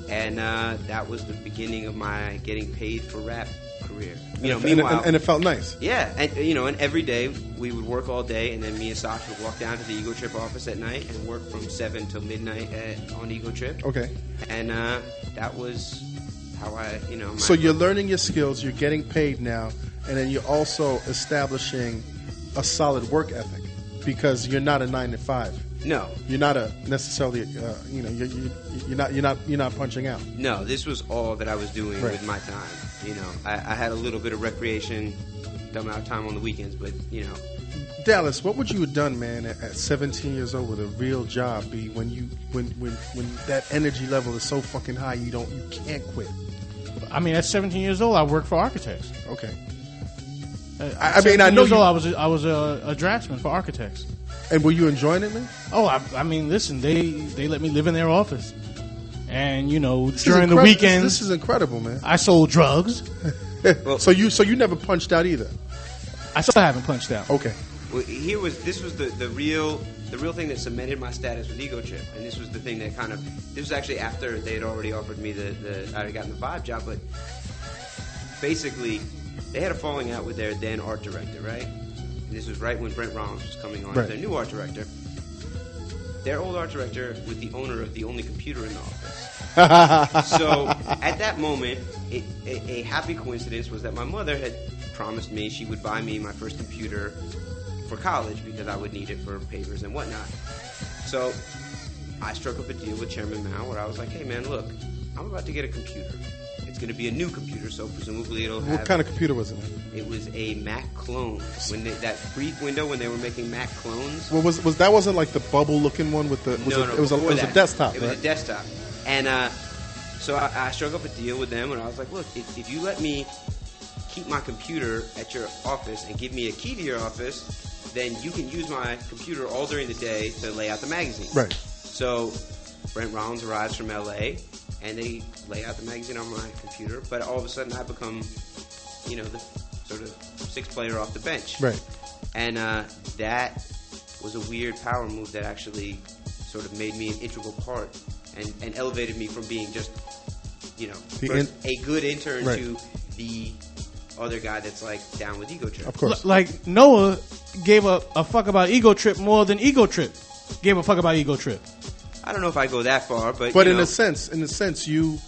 and that was the beginning of my getting paid for rap career. Meanwhile, and it felt nice. Yeah, and and every day we would work all day, and then me and Sasha would walk down to the Ego Trip office at night and work from 7 till midnight on Ego Trip. Okay. And that was how I, So you're learning your skills, you're getting paid now, and then you're also establishing a solid work ethic because you're not a 9 to 5. No, you're not necessarily. You're not punching out. No, this was all that I was doing with my time. I had a little bit of recreation, dumb out time on the weekends, but Dallas, what would you have done, man, at 17 years old with a real job? When that energy level is so fucking high, you can't quit. I mean, at 17 years old, I worked for architects. Okay. I know I was a draftsman for architects. And were you enjoying it, man? Oh, I mean, listen, they let me live in their office. And, during the weekends... This is incredible, man. I sold drugs. So you never punched out either? I still haven't punched out. Okay. Well, this was the real thing that cemented my status with Ego Trip. And this was the thing that this was actually after they had already offered me I had gotten the Vibe job, but basically they had a falling out with their then art director, right? And this was right when Brent Rollins was coming on as their new art director. Their old art director was the owner of the only computer in the office. So at that moment, a happy coincidence was that my mother had promised me she would buy me my first computer for college because I would need it for papers and whatnot. So I struck up a deal with Chairman Mao where I was like, "Hey man, look, I'm about to get a computer. It's going to be a new computer, so presumably it'll have..." What kind of computer was it? It was a Mac clone. That brief window when they were making Mac clones. Well, that wasn't like the bubble-looking one with the... It was a desktop, It was a desktop. And so I struck up a deal with them, and I was like, "Look, if you let me keep my computer at your office and give me a key to your office, then you can use my computer all during the day to lay out the magazine." Right. So Brent Rollins arrives from L.A., and they lay out the magazine on my computer, but all of a sudden I become, the sort of sixth player off the bench. Right. And that was a weird power move that actually sort of made me an integral part and elevated me from being just, a good intern to the other guy that's like down with Ego Trip. Of course. Like Noah gave a fuck about Ego Trip more than Ego Trip gave a fuck about Ego Trip. I don't know if I go that far, but in a sense, you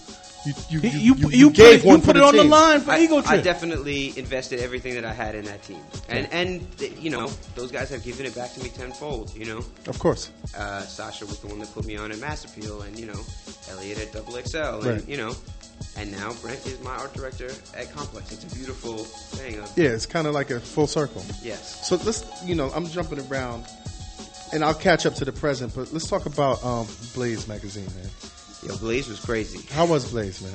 gave one you for put the it on the team. line for Ego Trip. I definitely invested everything that I had in that team, and you know, those guys have given it back to me tenfold. You know, Of course. Sasha was the one that put me on at Mass Appeal, and you know, Elliot at Double XL, and Right. you know, and now Brent is my art director at Complex. It's a beautiful thing. Yeah, it's kind of like a full circle. Yes. So let's, I'm jumping around, and I'll catch up to the present, but let's talk about Blaze magazine, man. Yo, Blaze was crazy. How was Blaze, man?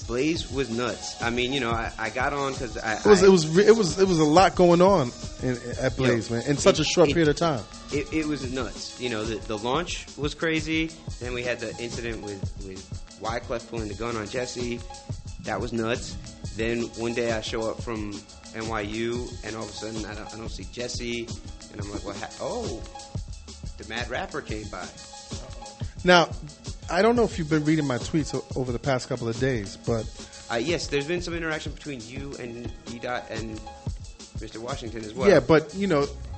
Blaze was nuts. I mean, you know, I got on because It was a lot going on at Blaze, man, in such a short period of time. It was nuts. You know, the launch was crazy. Then we had the incident with Wyclef pulling the gun on Jesse. That was nuts. Then one day I show up from NYU, and all of a sudden I don't see Jesse, and I'm like, "What? The Mad Rapper came by." Now, I don't know if you've been reading my tweets over the past couple of days, but Yes, there's been some interaction between you and D-Dot and Mr. Washington as well. yeah, but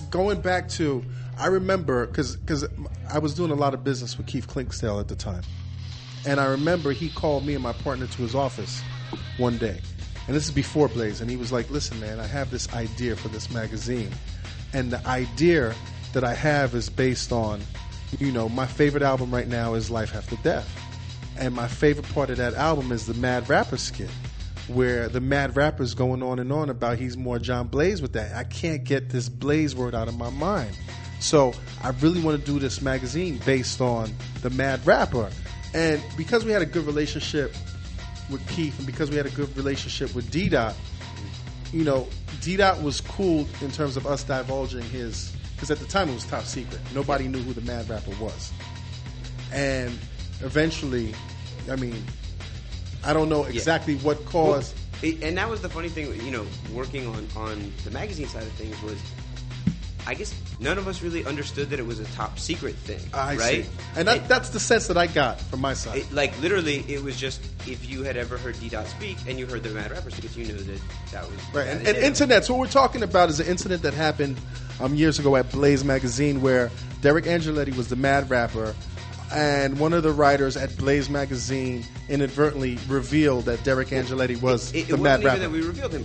going back to, I remember because I was doing a lot of business with Keith Clinksdale at the time, and I remember he called me and my partner to his office one day, and this is before Blaze, and he was like, "Listen, man, I have this idea for this magazine, and the idea that I have is based on, my favorite album right now is Life After Death, and my favorite part of that album is the Mad Rapper skit, where the Mad Rapper's going on and on about he's more John Blaze with that. I can't get this Blaze word out of my mind. So I really want to do this magazine based on the Mad Rapper." And because we had a good relationship with Keith, and because we had a good relationship with D-Dot, D-Dot was cool in terms of us divulging his, because at the time it was top secret. Nobody knew who the Mad Rapper was. And eventually, I don't know exactly what caused. And that was the funny thing, working on the magazine side of things was, I guess none of us really understood that it was a top secret thing, I right? see. And that's the sense that I got from my side. Literally, it was just, if you had ever heard D-Dot speak and you heard the Mad Rapper speak, you knew that was... Right, and incidents. What we're talking about is an incident that happened years ago at Blaze Magazine, where Derek Angeletti was the Mad Rapper, and one of the writers at Blaze Magazine inadvertently revealed that Derek Angeletti was the Mad Rapper. It wasn't even that we revealed him.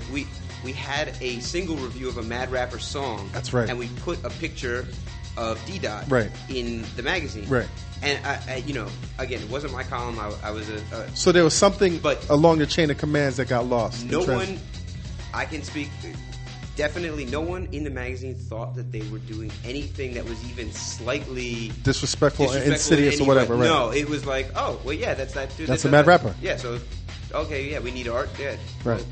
We had a single review of a Mad Rapper song. That's right. And we put a picture of D-Dot in the magazine. Right. And, again, it wasn't my column. I was so there was something but along the chain of commands that got lost. No one, I can speak, definitely no one in the magazine thought that they were doing anything that was even slightly disrespectful insidious or whatever. Right. No, it was like, oh, well, yeah, that's that dude. That's the Mad Rapper. Yeah, so, okay, yeah, we need art. Yeah. Right.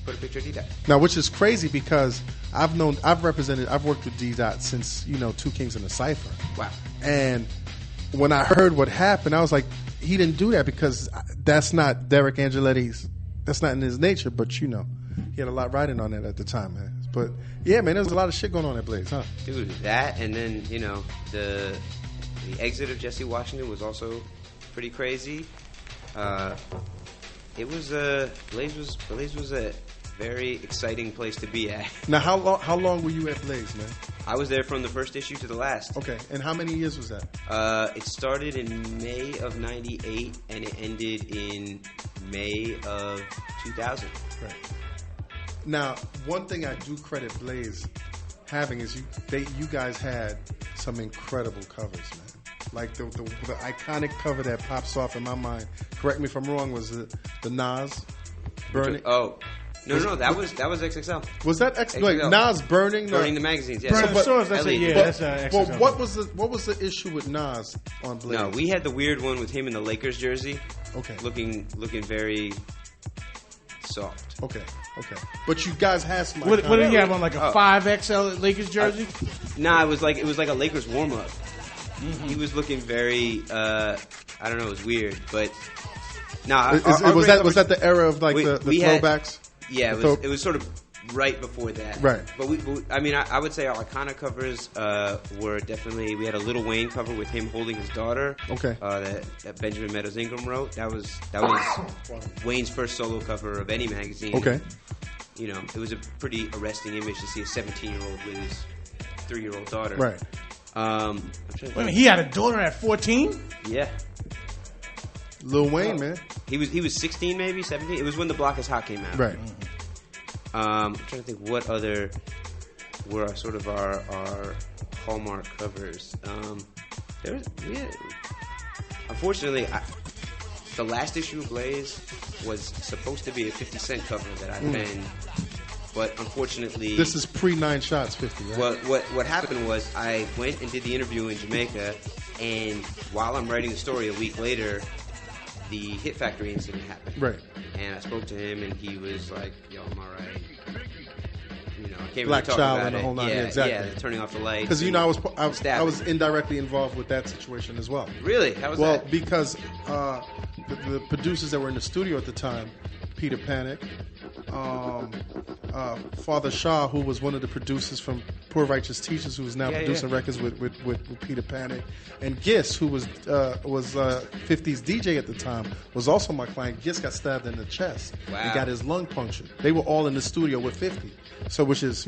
Put a picture of D-Dot. Now, which is crazy because I've worked with D-Dot since, Two Kings in the Cypher. Wow. And when I heard what happened, I was like, he didn't do that because that's not Derek Angeletti's, that's not in his nature, but he had a lot riding on it at the time, man. But yeah, man, there was a lot of shit going on at Blaze, huh? Dude, that, and then, the exit of Jesse Washington was also pretty crazy. Blaze was a very exciting place to be at. Now, how long were you at Blaze, man? I was there from the first issue to the last. Okay, and how many years was that? It started in May of '98 and it ended in May of 2000. Right. Now, one thing I do credit Blaze having is you guys had some incredible covers, man. Like the iconic cover that pops off in my mind, correct me if I'm wrong, was the Nas burning. Oh. No, that was XXL. Was that XXL? Nas burning the magazines? Yeah. Burning the stores. That's XXL. What was the issue with Nas on Blaze? No, we had the weird one with him in the Lakers jersey. Okay. Looking very soft. Okay. But you guys had some. What did he have on, like a 5XL Lakers jersey? Nah, it was like a Lakers warm up. Mm-hmm. He was looking very. I don't know. It was weird, but nah. Was that the era of like the throwbacks? Yeah, it was sort of right before that. Right. But I would say our iconic covers were definitely, we had a Lil Wayne cover with him holding his daughter. Okay. That Benjamin Meadows Ingram wrote. That was Wayne's first solo cover of any magazine. Okay. It was a pretty arresting image to see a 17-year-old with his 3-year-old daughter. Right. Wait a minute, he had a daughter at 14? Yeah. Lil Wayne, man. He was 16, maybe 17. It was when The Block Is Hot came out. Right. I'm trying to think what other were sort of our hallmark covers. Unfortunately, the last issue of Blaze was supposed to be a 50 Cent cover that I penned, but unfortunately, this is pre 9 Shots 50. Right? What happened was I went and did the interview in Jamaica, and while I'm writing the story, a week later, the Hit Factory incident happened. Right. And I spoke to him, and he was like, "Yo, I'm all right." You know, I can't Black really talk Child about and the it. whole nine. Yeah, Exactly. Yeah, turning off the lights. Because I was indirectly involved with that situation as well. Really? How was that? Well, because the producers that were in the studio at the time, Peter Panic, Father Shaw, who was one of the producers from Poor Righteous Teachers, who is now producing records with Peter Panic, and Gis, who was 50's DJ at the time, was also my client. Gis got stabbed in the chest and got his lung punctured. They were all in the studio with 50, so which is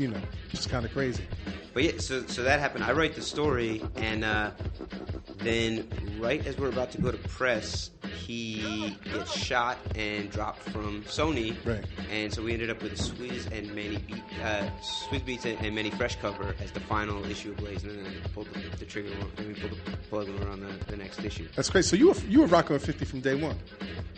just kind of crazy. But yeah, so that happened. I write the story, and then right as we're about to go to press, he gets shot and dropped from Sony. Right. And so we ended up with a Swizz and Manny Swizz Beats and Manny Fresh cover as the final issue of Blaze, and then pulled the trigger and we pulled the plug when we were on the next issue. That's great. So you were rocking with 50 from day one.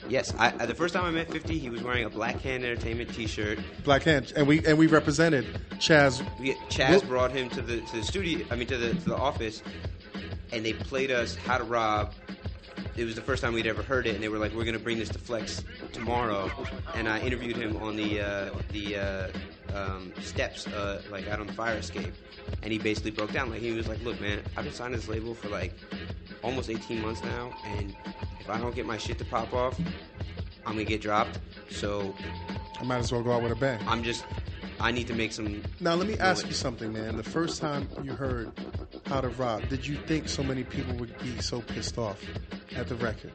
Yes. The first time I met 50, he was wearing a Black Hand Entertainment T-shirt. Black Hand, and we represented Chaz. Chaz brought him to the studio. I mean, to the office, and they played us How to Rob. It was the first time we'd ever heard it, and they were like, "We're going to bring this to Flex tomorrow." And I interviewed him on the steps, like out on the fire escape, and he basically broke down. Like he was like, "Look, man, I've been signed to this label for like almost 18 months now, and if I don't get my shit to pop off, I'm gonna get dropped. So I might as well go out with a bang. I need to make some." Now let me ask you something, man. The first time you heard How to Rob, did you think so many people would be so pissed off at the record?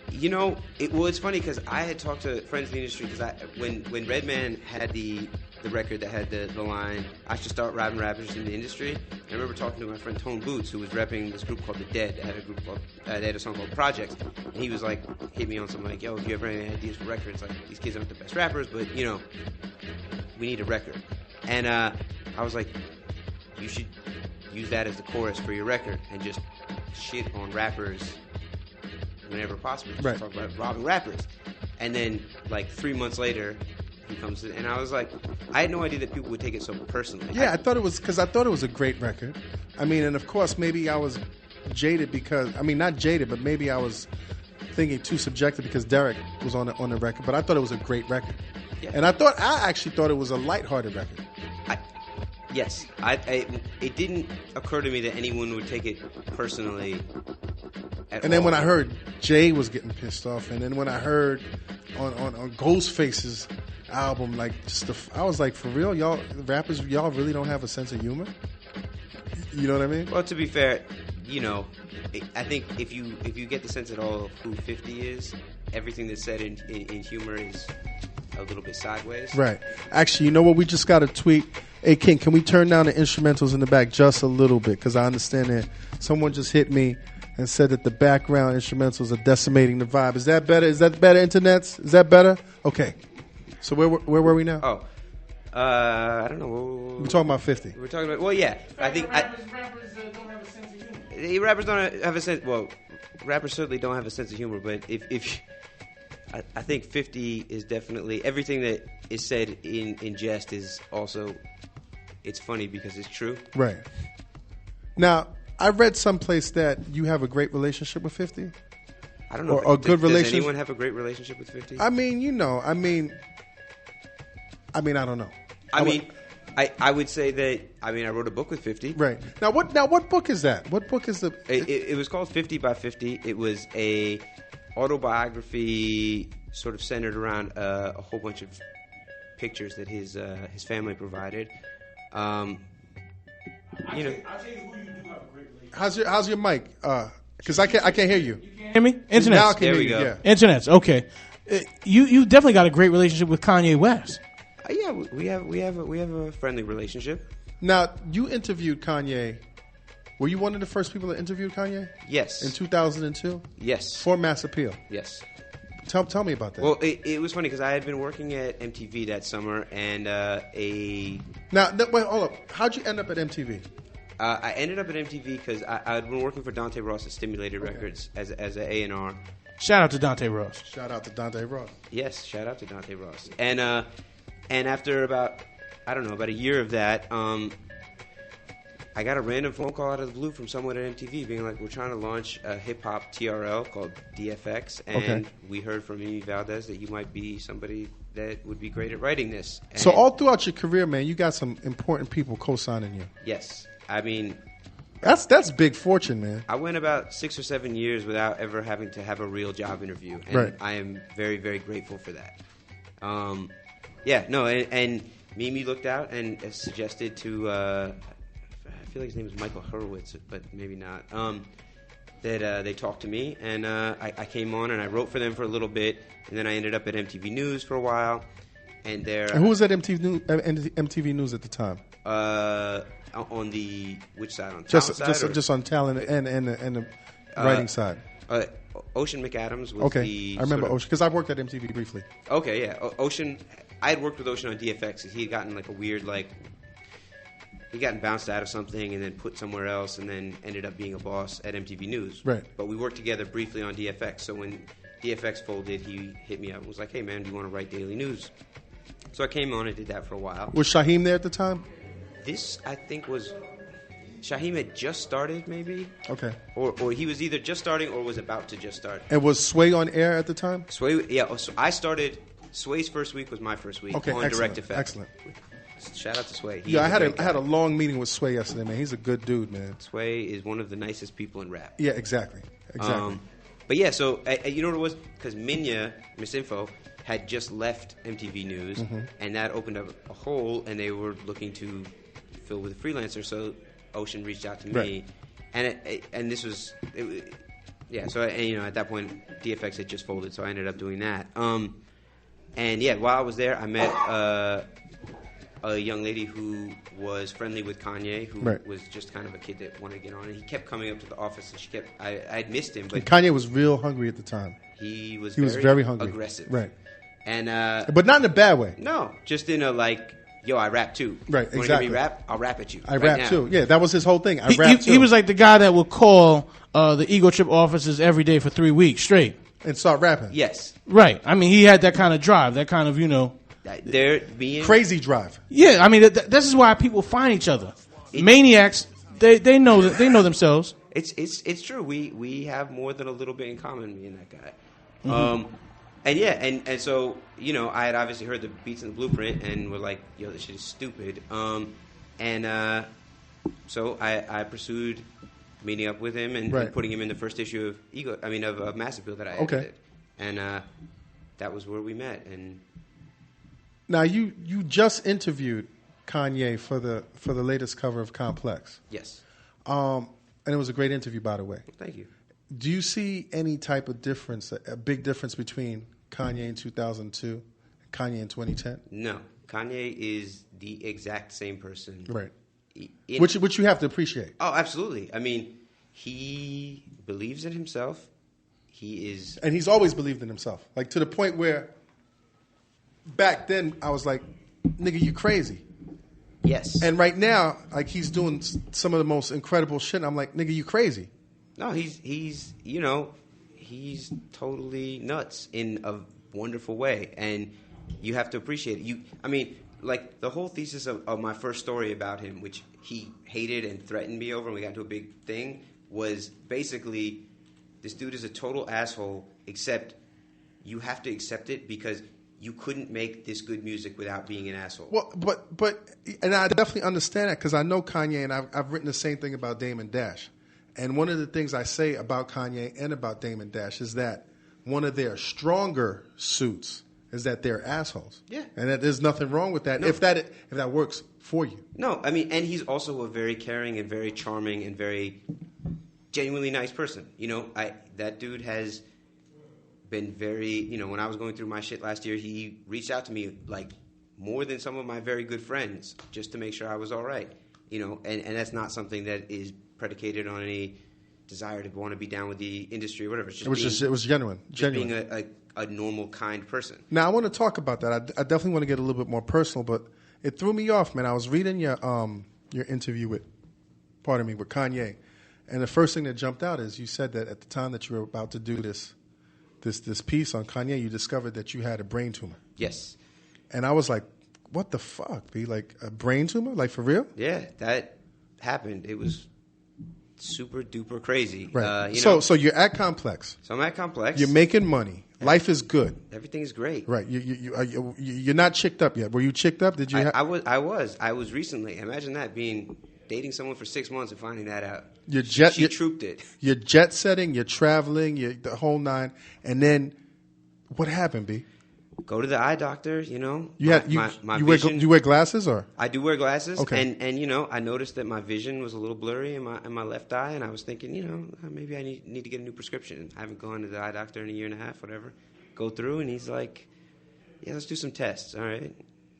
It's funny because I had talked to friends in the industry because when Redman had the record that had the line, "I should start robbing rappers in the industry," I remember talking to my friend Tone Boots, who was repping this group called The Dead. They had a song called Projects, and he was like, hit me on something like, "Yo, if you ever have any ideas for records, like these kids aren't the best rappers, but we need a record." And I was like, "You should use that as the chorus for your record and just shit on rappers whenever possible. Just talk about robbing rappers." And then, like 3 months later, he comes in, and I was like, I had no idea that people would take it so personally. Yeah, I thought it was a great record. I mean, and of course, maybe I was jaded not jaded, but maybe I was thinking too subjective because Derek was on the record. But I thought it was a great record, and I actually thought it was a lighthearted record. Yes, it didn't occur to me that anyone would take it personally. And then when I heard Jay was getting pissed off, and then when I heard on Ghostface's album, like I was like, for real, y'all rappers, y'all really don't have a sense of humor. You know what I mean? Well, to be fair, I think if you get the sense at all of who 50 is, everything that's said in humor is a little bit sideways. Right. Actually, you know what? We just got a tweet. Hey, King, can we turn down the instrumentals in the back just a little bit? Because I understand that someone just hit me and said that the background instrumentals are decimating the vibe. Is that better? Is that better, internets? Is that better? Okay. So where were we now? Oh. I don't know. We're talking about 50. We're talking about, well, yeah. I think rappers don't have a sense of humor. Rappers don't have a sense, well, rappers certainly don't have a sense of humor, but if I think 50 is definitely, everything that is said in jest is also, it's funny because it's true. Right. Now, I read someplace that you have a great relationship with 50. I don't know. Or a good relationship. Does anyone have a great relationship with 50? I mean, I don't know. I would say that. I wrote a book with 50. Right. Now what book is that? What book is the? It was called 50 by 50. It was a autobiography, sort of centered around a whole bunch of pictures that his family provided. I'll tell you who you do have a great relationship. How's your mic? Because I can't hear you. You can't hear me? Internet. Now I can there hear we go. you. Yeah. Internet's okay. You definitely got a great relationship with Kanye West. Yeah, we have a friendly relationship. Now you interviewed Kanye Were you one of the first people that interviewed Kanye? Yes. In 2002? Yes. For Mass Appeal? Yes. Tell me about that. Well, it was funny because I had been working at MTV that summer, and Wait, hold up. How'd you end up at MTV? I ended up at MTV because I had been working for Dante Ross at Stimulated Records as an A&R. Shout out to Dante Ross. Shout out to Dante Ross. Yes, shout out to Dante Ross. And after about a year of that, I got a random phone call out of the blue from someone at MTV being like, we're trying to launch a hip-hop TRL called DFX, and we heard from Mimi Valdez that you might be somebody that would be great at writing this. And so all throughout your career, man, you got some important people co-signing you. Yes. I mean... That's big fortune, man. I went about 6 or 7 years without ever having to have a real job interview, and I am very, very grateful for that. And Mimi looked out and suggested to... I feel like his name is Michael Hurwitz, but maybe not. That they talked to me, and I came on and I wrote for them for a little bit, and then I ended up at MTV News for a while. And who was at MTV News at the time? On the which side? On just side just on talent and the writing side. Ocean McAdams was I remember Ocean because I've worked at MTV briefly. Okay, yeah, Ocean. I had worked with Ocean on DFX. He had gotten like a weird he gotten bounced out of something and then put somewhere else and then ended up being a boss at MTV News. Right. But we worked together briefly on DFX. So when DFX folded, he hit me up and was like, hey, man, do you want to write daily news? So I came on and did that for a while. Was Shaheem there at the time? This, I think, was... Shaheem had just started, maybe. Okay. Or he was either just starting or was about to just start. And was Sway on air at the time? Sway, yeah. So I started... Sway's first week was my first week on Direct Effect. Excellent. Shout out to Sway. I had a long meeting with Sway yesterday, man. He's a good dude, man. Sway is one of the nicest people in rap. Yeah, exactly. But yeah, so you know what it was? Because Minya, Miss Info, had just left MTV News, and that opened up a hole, and they were looking to fill with a freelancer. So Ocean reached out to me, and this was, So at that point, DFX had just folded, so I ended up doing that. And yeah, while I was there, I met a young lady who was friendly with Kanye, who was just kind of a kid that wanted to get on. And he kept coming up to the office, and I had missed him. But Kanye was real hungry at the time. He was very hungry. Aggressive. Right. And but not in a bad way. No, just in a yo, I rap too. Right, exactly. Want to hear me rap? I'll rap at you. I rap too. Yeah, that was his whole thing. I rap too. He was like the guy that would call the Ego Trip offices every day for 3 weeks straight. And start rapping. Yes. Right. I mean, he had that kind of drive, that kind of, They're being... Crazy drive. Yeah, I mean, this is why people find each other. Maniacs, they know themselves. It's true. We have more than a little bit in common, me and that guy. And so, I had obviously heard the beats in the blueprint and were like, yo, this shit is stupid. So I pursued meeting up with him and putting him in the first issue of Mass Appeal that I edited. And that was where we met. And now you just interviewed Kanye for the latest cover of Complex. Yes. And it was a great interview, by the way. Thank you. Do you see any type of difference, a big difference between Kanye in 2002 and Kanye in 2010? No. Kanye is the exact same person. Right. Which you have to appreciate. Oh, absolutely. I mean, he believes in himself. And he's always believed in himself. Like, to the point where back then I was like, nigga, you crazy. Yes. And right now, like, he's doing some of the most incredible shit. And I'm like, nigga, you crazy. No, he's totally nuts in a wonderful way. And you have to appreciate it. I mean, like, the whole thesis of my first story about him, which he hated and threatened me over, and we got into a big thing, was basically, this dude is a total asshole, except you have to accept it because you couldn't make this good music without being an asshole. Well, but and I definitely understand that because I know Kanye, and I've written the same thing about Damon Dash. And one of the things I say about Kanye and about Damon Dash is that one of their stronger suits is that they're assholes. Yeah. And that there's nothing wrong with that, if that works for you. No, I mean, and he's also a very caring and very charming and very genuinely nice person. That dude has been very, when I was going through my shit last year, he reached out to me like more than some of my very good friends just to make sure I was all right. And that's not something that is predicated on any desire to want to be down with the industry or whatever. It was genuine. Just being a normal, kind person. Now, I want to talk about that. I definitely want to get a little bit more personal, but it threw me off, man. I was reading your interview with Kanye, and the first thing that jumped out is you said that at the time that you were about to do this piece on Kanye, you discovered that you had a brain tumor. Yes. And I was like, what the fuck, B? Like a brain tumor? Like for real? Yeah, that happened. It was super duper crazy. Right. So you're at Complex. So I'm at Complex. You're making money. Life is good. Everything is great. Right. You're not chicked up yet. Were you chicked up? Did you? I was recently. Imagine that, dating someone for 6 months and finding that out. She trooped it. You're jet setting. You're traveling. The whole nine. And then, what happened, B? Go to the eye doctor. You wear glasses, or? I do wear glasses. Okay. And I noticed that my vision was a little blurry in my left eye, and I was thinking, maybe I need to get a new prescription. I haven't gone to the eye doctor in a year and a half, whatever. Go through, and he's like, yeah, let's do some tests. All right.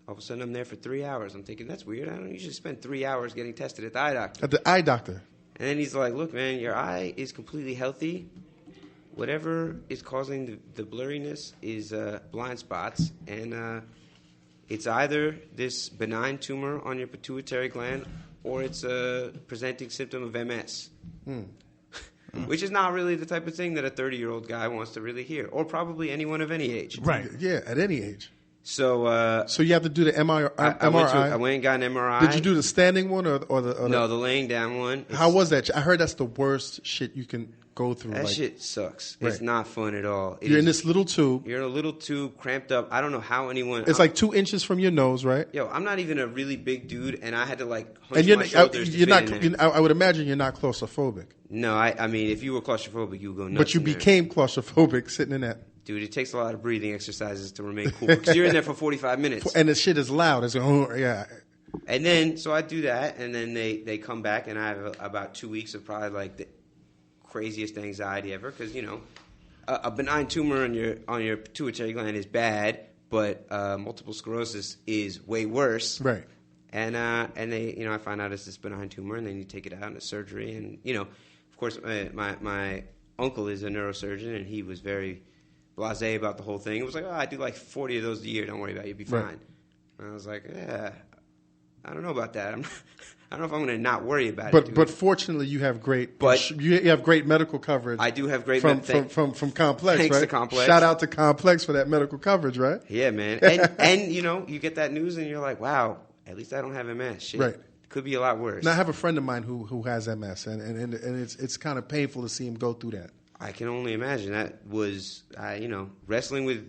All of a sudden, I'm there for 3 hours. I'm thinking, that's weird. I don't usually spend 3 hours getting tested at the eye doctor. At the eye doctor. And then he's like, look, man, your eye is completely healthy. Whatever is causing the blurriness is blind spots, and it's either this benign tumor on your pituitary gland or it's a presenting symptom of MS, which is not really the type of thing that a 30-year-old guy wants to really hear, or probably anyone of any age. Right. Yeah, at any age. So you have to do the MRI. I went and got an MRI. Did you do the standing one or the? No, the laying down one. How was that? I heard that's the worst shit you can go through. That shit sucks. Right. It's not fun at all. You're in this little tube. You're in a little tube, cramped up. I don't know how anyone. It's like 2 inches from your nose, right? Yo, I'm not even a really big dude, and I had to hunch my shoulders. I would imagine you're not claustrophobic. No, I mean, if you were claustrophobic, you would go nuts. But you became claustrophobic sitting in that. Dude, it takes a lot of breathing exercises to remain cool because you're in there for 45 minutes. And the shit is loud. It's yeah. And then, so I do that, and then they come back, and I have about 2 weeks of probably like the craziest anxiety ever because, a benign tumor on your pituitary gland is bad, but multiple sclerosis is way worse. Right. And they, I find out it's this benign tumor, and then you take it out and it's surgery. And, of course, my uncle is a neurosurgeon, and he was very blasé about the whole thing. It was like, I do like 40 of those a year. Don't worry about it. You'll be fine. Right. And I was like, yeah, I don't know about that. I don't know if I'm going to not worry about it. But fortunately, you have great medical coverage. I do have great from Complex. Thanks right? to Complex. Shout out to Complex for that medical coverage, right? Yeah, man. And you get that news and you're like, wow, at least I don't have MS. Shit. Right. Could be a lot worse. Now, I have a friend of mine who has MS, and it's kind of painful to see him go through that. I can only imagine. That was, wrestling with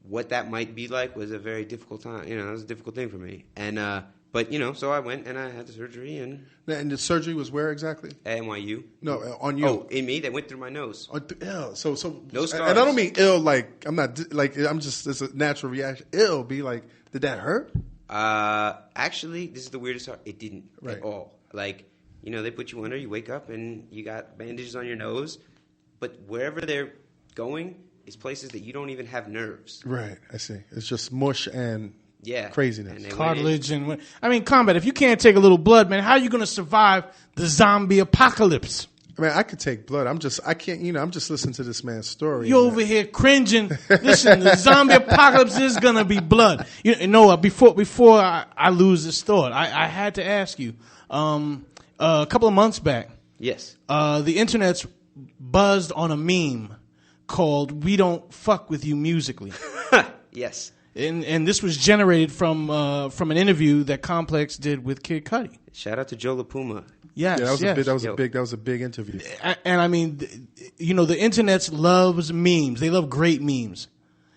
what that might be like was a very difficult time. It was a difficult thing for me. And, so I went and I had the surgery. And the surgery was where exactly? At NYU. No, on you. Oh, in me? That went through my nose. Ill. So no scars. And I don't mean ill like, I'm not, like, I'm just, it's a natural reaction. Ill, be like, did that hurt? Actually, this is the weirdest part. It didn't at all. Like, they put you under, you wake up, and you got bandages on your nose. But wherever they're going is places that you don't even have nerves. Right, I see. It's just mush and craziness. And cartilage Combat, if you can't take a little blood, man, how are you going to survive the zombie apocalypse? I mean, I could take blood. I'm just listening to this man's story. You over here cringing. Listen, the zombie apocalypse is going to be blood. Before I lose this thought, I had to ask you, a couple of months back. Yes. The internet's buzzed on a meme called "We Don't Fuck With You Musically." Yes. And this was generated from an interview that Complex did with Kid Cudi. Shout out to Joe LaPuma. Yes, that was a big interview. And I mean, the internet loves memes. They love great memes.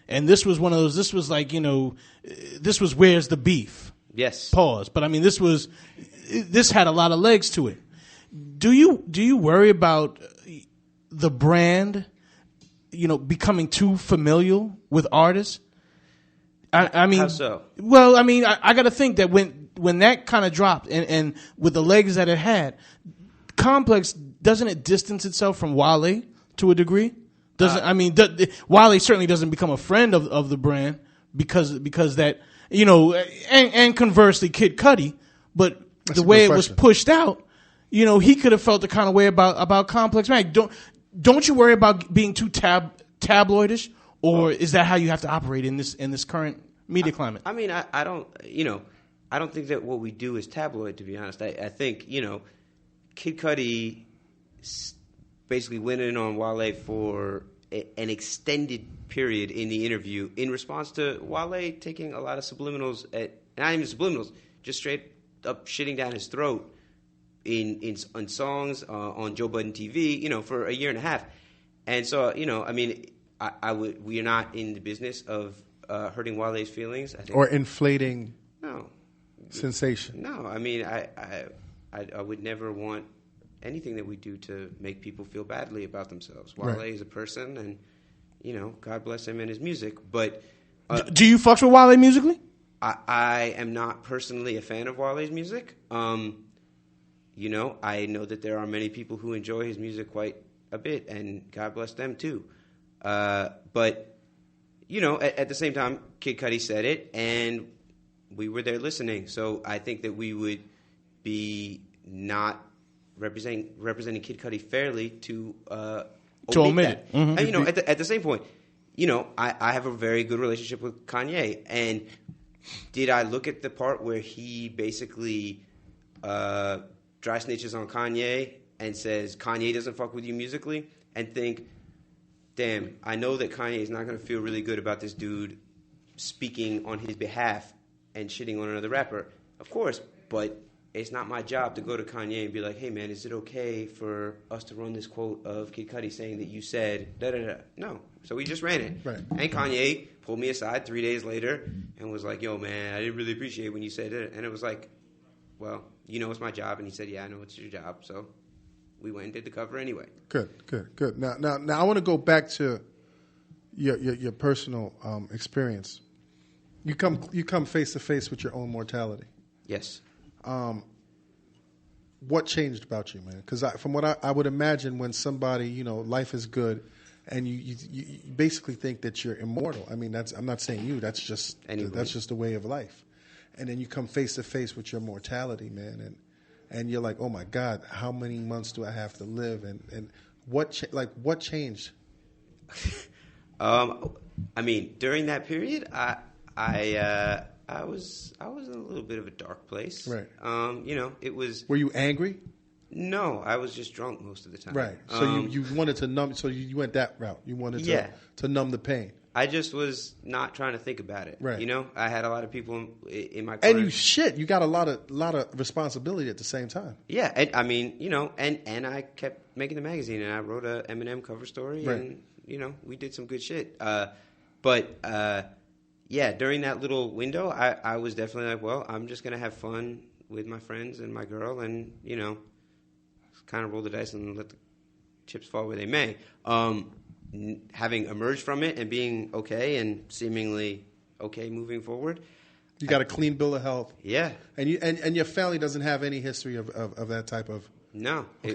And this was one of those. This was like, this was Where's the Beef? Yes. Pause. But I mean, this had a lot of legs to it. Do you worry about the brand, becoming too familial with artists? I mean, how so? Well, I mean, I got to think that when that kind of dropped and with the legs that it had, Complex, doesn't it distance itself from Wale to a degree? Wale certainly doesn't become a friend of the brand because that, and conversely Kid Cudi, but the way it was pushed out, he could have felt the kind of way about Complex Mag. Don't you worry about being too tabloidish, or is that how you have to operate in this current media climate? I mean, I don't, I don't think that what we do is tabloid, to be honest. I think, Kid Cudi basically went in on Wale for an extended period in the interview in response to Wale taking a lot of subliminals, not even subliminals, just straight up shitting down his throat in songs on Joe Budden TV, for a year and a half. And so, I mean, we are not in the business of hurting Wale's feelings. I think, or inflating no sensation. No, I mean, I would never want anything that we do to make people feel badly about themselves. Wale is a person, and God bless him and his music. But do you fuck with Wale musically? I am not personally a fan of Wale's music. I know that there are many people who enjoy his music quite a bit, and God bless them too. But at the same time, Kid Cudi said it, and we were there listening. So I think that we would be not representing Kid Cudi fairly to omit it. Mm-hmm. And at the same point, I have a very good relationship with Kanye, and did I look at the part where he basically dry snitches on Kanye and says Kanye doesn't fuck with you musically, and think, damn, I know that Kanye is not going to feel really good about this dude speaking on his behalf and shitting on another rapper. Of course, but it's not my job to go to Kanye and be like, hey, man, is it okay for us to run this quote of Kid Cudi saying that you said da-da-da? No. So we just ran it. Right. And Kanye pulled me aside 3 days later and was like, yo, man, I didn't really appreciate when you said it. And it was like, well, it's my job. And he said, yeah, I know it's your job. So we went and did the cover anyway. Good. Now I want to go back to your personal experience. You come face to face with your own mortality. Yes. What changed about you, man? Because from what I would imagine, when somebody, life is good, and you basically think that you're immortal. I mean, I'm not saying you. That's just the way of life. And then you come face to face with your mortality, man, and you're like, oh my God, how many months do I have to live? And what changed? I mean, during that period, I was in a little bit of a dark place. Right. It was. Were you angry? No, I was just drunk most of the time. Right. So you wanted to numb. So you went that route. You wanted to numb the pain. I just was not trying to think about it. Right. I had a lot of people in my corner. And you got a lot of responsibility at the same time. Yeah. And, I mean, and I kept making the magazine, and I wrote a Eminem cover story, right. And we did some good shit. Yeah, during that little window, I was definitely like, well, I'm just going to have fun with my friends and my girl and, kind of roll the dice and let the chips fall where they may. Having emerged from it and being okay and seemingly okay moving forward. You got a clean bill of health. Yeah. And your family doesn't have any history of that type of... No. Okay.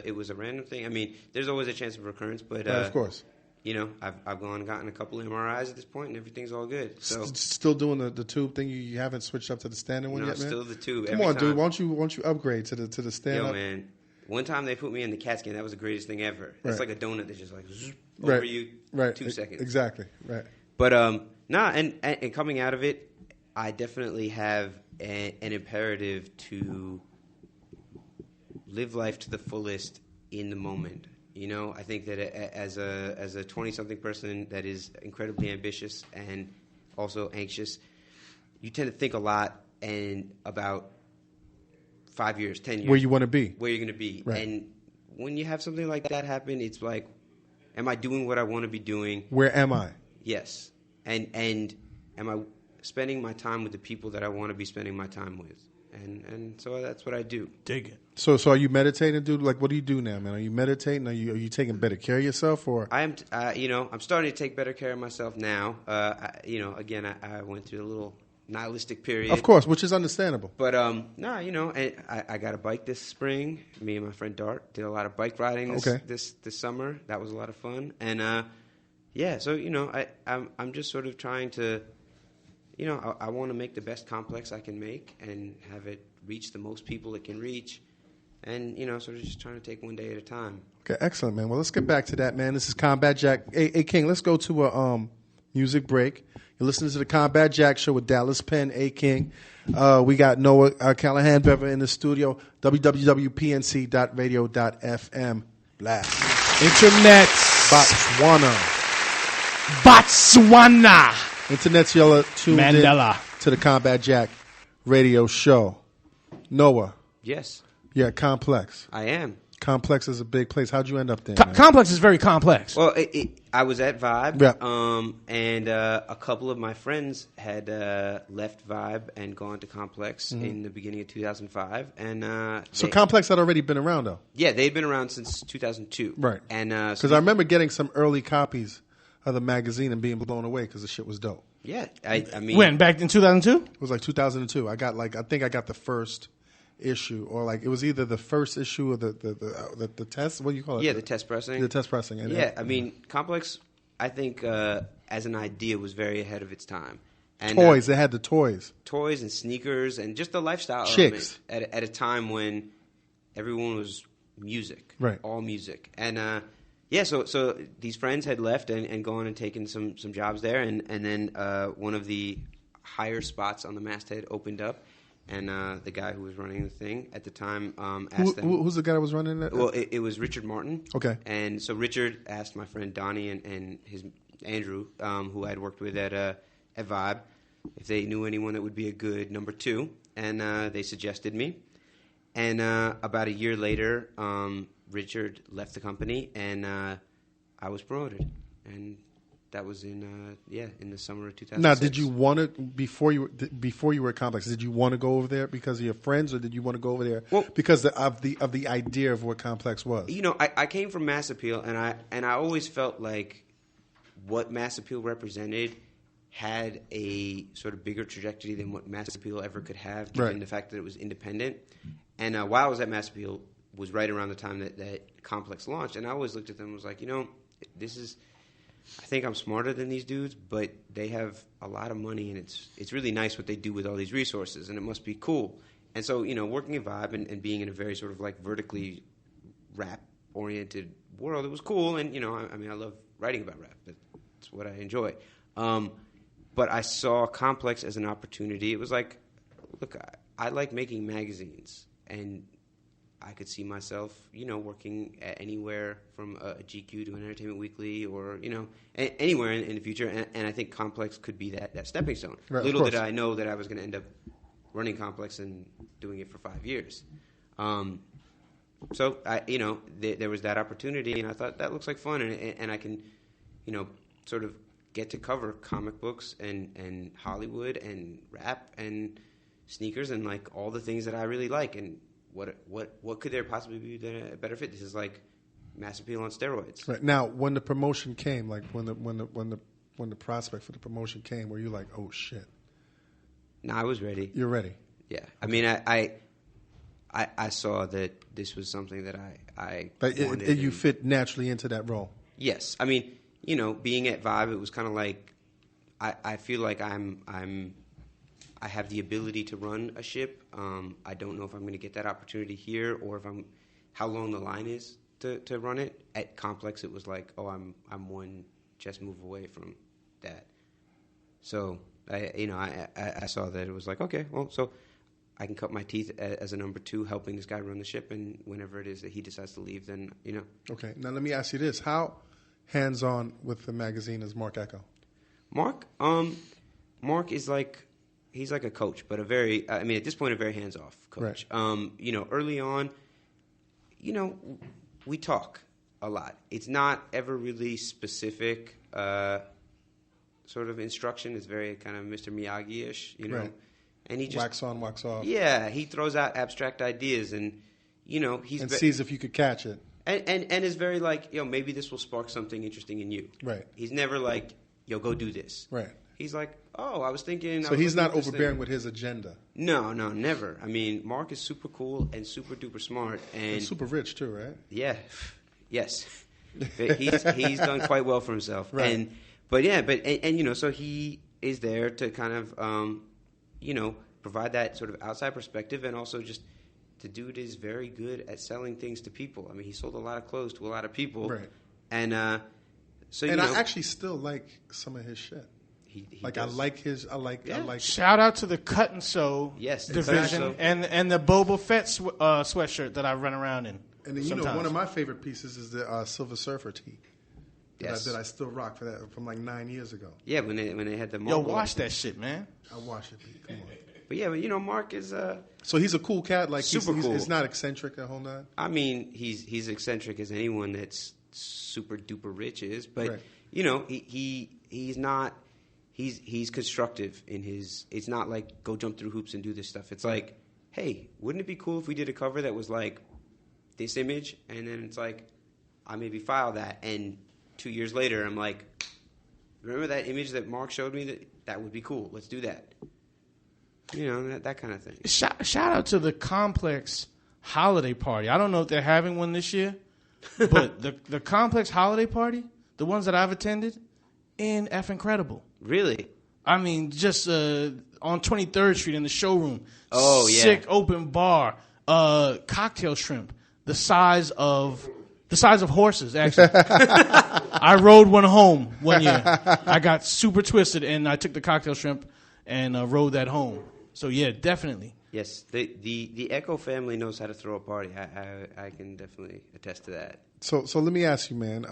It was a random thing. I mean, there's always a chance of recurrence, but... Right, of course. I've gone and gotten a couple of MRIs at this point, and everything's all good. So still doing the tube thing. You haven't switched up to the standing one yet, man. Still the tube. Come on, dude. Won't you upgrade to the stand up? Yo, man. One time they put me in the CAT scan. That was the greatest thing ever. It's like a donut that just like over you. 2 seconds. Exactly. Right. But and coming out of it, I definitely have an imperative to live life to the fullest in the moment. I think that as a 20-something person that is incredibly ambitious and also anxious, you tend to think a lot and about 5 years, 10 years. Where you want to be. Where you're going to be. Right. And when you have something like that happen, it's like, am I doing what I want to be doing? Where am I? Yes. And am I spending my time with the people that I want to be spending my time with? And so that's what I do. Dig it. So are you meditating, dude? Like, what do you do now, man? Are you meditating? Are you taking better care of yourself, or? I am. I'm starting to take better care of myself now. Again, I went through a little nihilistic period. Of course, which is understandable. But and I got a bike this spring. Me and my friend Dart did a lot of bike riding this summer. That was a lot of fun. And so I'm just sort of trying to. I want to make the best complex I can make and have it reach the most people it can reach. and sort of just trying to take one day at a time. Okay, excellent, man. Well, let's get back to that, man. This is Combat Jack. Hey, King, let's go to a music break. You're listening to the Combat Jack Show with Dallas Penn, A. King. We got Noah Callahan-Bever in the studio. www.pnc.radio.fm. Blast. Internet. Botswana. Internet's yellow tuned Mandela. in to the Combat Jack radio show. Noah. Yes. Yeah, Complex. I am. Complex is a big place. How'd you end up there? Complex is very complex. Well, I was at Vibe, Yeah. and a couple of my friends had left Vibe and gone to Complex in the beginning of 2005. And So Complex had already been around, though? Yeah, they'd been around since 2002. Right. And because I remember getting some early copies of the magazine and being blown away because the shit was dope. Yeah, I mean, when? Back in 2002? It was like 2002. I think I got the first issue, or like it was either the first issue or the test. What do you call it? Yeah, the test pressing. The test pressing. And yeah, I mean, Complex, I think as an idea was very ahead of its time. And, toys. They had the toys. Toys and sneakers and just the lifestyle Chicks. element at a time when everyone was music. Right. All music. And yeah, so these friends had left and gone and taken some jobs there, and then one of the higher spots on the masthead opened up. And the guy who was running the thing at the time asked them... Who's the guy that was running it? Well, it was Richard Martin. Okay. And so Richard asked my friend Donnie and his Andrew, who I had worked with at Vibe, if they knew anyone that would be a good number two. And they suggested me. And about a year later, Richard left the company, and I was promoted. And... that was in the summer of 2006. Now, did you want to before you were at Complex? Did you want to go over there because of your friends, or did you want to go over there because of the idea of what Complex was? I came from Mass Appeal, and I always felt like what Mass Appeal represented had a sort of bigger trajectory than what Mass Appeal ever could have, given the fact that it was independent. And while I was at Mass Appeal, was right around the time that Complex launched, and I always looked at them and was like, this is. I think I'm smarter than these dudes, but they have a lot of money, and it's really nice what they do with all these resources, and it must be cool. And so, working at Vibe and being in a very sort of like vertically rap-oriented world, it was cool. And, I love writing about rap. That's what I enjoy. But I saw Complex as an opportunity. It was like, look, I like making magazines, and I could see myself, working at anywhere from a GQ to an Entertainment Weekly or, anywhere in the future. And I think Complex could be that stepping stone. Right, Little did I know that I was going to end up running Complex and doing it for 5 years. So, there was that opportunity, and I thought that looks like fun. And I can, sort of get to cover comic books and Hollywood and rap and sneakers and, like, all the things that I really like. And what could there possibly be a better fit? This is like Mass Appeal on steroids. Right. Now, when the promotion came, like when the prospect for the promotion came, were you like, oh shit? No, I was ready. You're ready. Yeah. I mean, I saw that this was something that I wanted. You fit naturally into that role. Yes. I mean, being at Vibe, it was kind of like I feel like I have the ability to run a ship. I don't know if I'm going to get that opportunity here, or how long the line is to run it. At Complex, it was like, oh, I'm one chess move away from that. So I saw that it was like, okay, well, so I can cut my teeth as a number two, helping this guy run the ship, and whenever it is that he decides to leave, then Okay, now let me ask you this: how hands-on with the magazine is Mark Echo? Mark is like. He's like a coach, but at this point, a very hands-off coach. Right. Early on, we talk a lot. It's not ever really specific sort of instruction. It's very kind of Mr. Miyagi-ish, Right. And he just... wax on, wax off. Yeah, he throws out abstract ideas, and, he's... And sees if you could catch it. And is very like, maybe this will spark something interesting in you. Right. He's never like, go do this. Right. He's like, I was thinking... So he's not overbearing with his agenda. No, never. I mean, Mark is super cool and super duper smart. And super rich, too, right? Yeah. Yes. He's done quite well for himself. Right. And so he is there to kind of, provide that sort of outside perspective, and also just the dude is very good at selling things to people. I mean, he sold a lot of clothes to a lot of people. Right. And so, and I actually still like some of his shit. He like does. I like. Shout out to the cut and sew division and the Boba Fett sweatshirt that I run around in. And then, one of my favorite pieces is the Silver Surfer tee. That I still rock from like 9 years ago. Yeah, when they had the wash that shit, man. I wash it, come on. But yeah, Mark is so he's a cool cat. Like super cool. He's not eccentric a whole lot. I mean, he's eccentric as anyone that's super duper rich is, but right. He's not. He's constructive in his. It's not like go jump through hoops and do this stuff. It's like, hey, wouldn't it be cool if we did a cover that was like this image, and then it's like I maybe file that, and 2 years later I'm like, remember that image that Mark showed me? That would be cool. Let's do that. That kind of thing. Shout out to the Complex holiday party. I don't know if they're having one this year, but the Complex holiday party, the ones that I've attended, incredible. Really? I mean, just on 23rd Street in the showroom. Oh, yeah. Sick open bar. Cocktail shrimp. The size of horses, actually. I rode one home one year. I got super twisted, and I took the cocktail shrimp and rode that home. So, yeah, definitely. Yes, the Echo family knows how to throw a party. I can definitely attest to that. So let me ask you, man.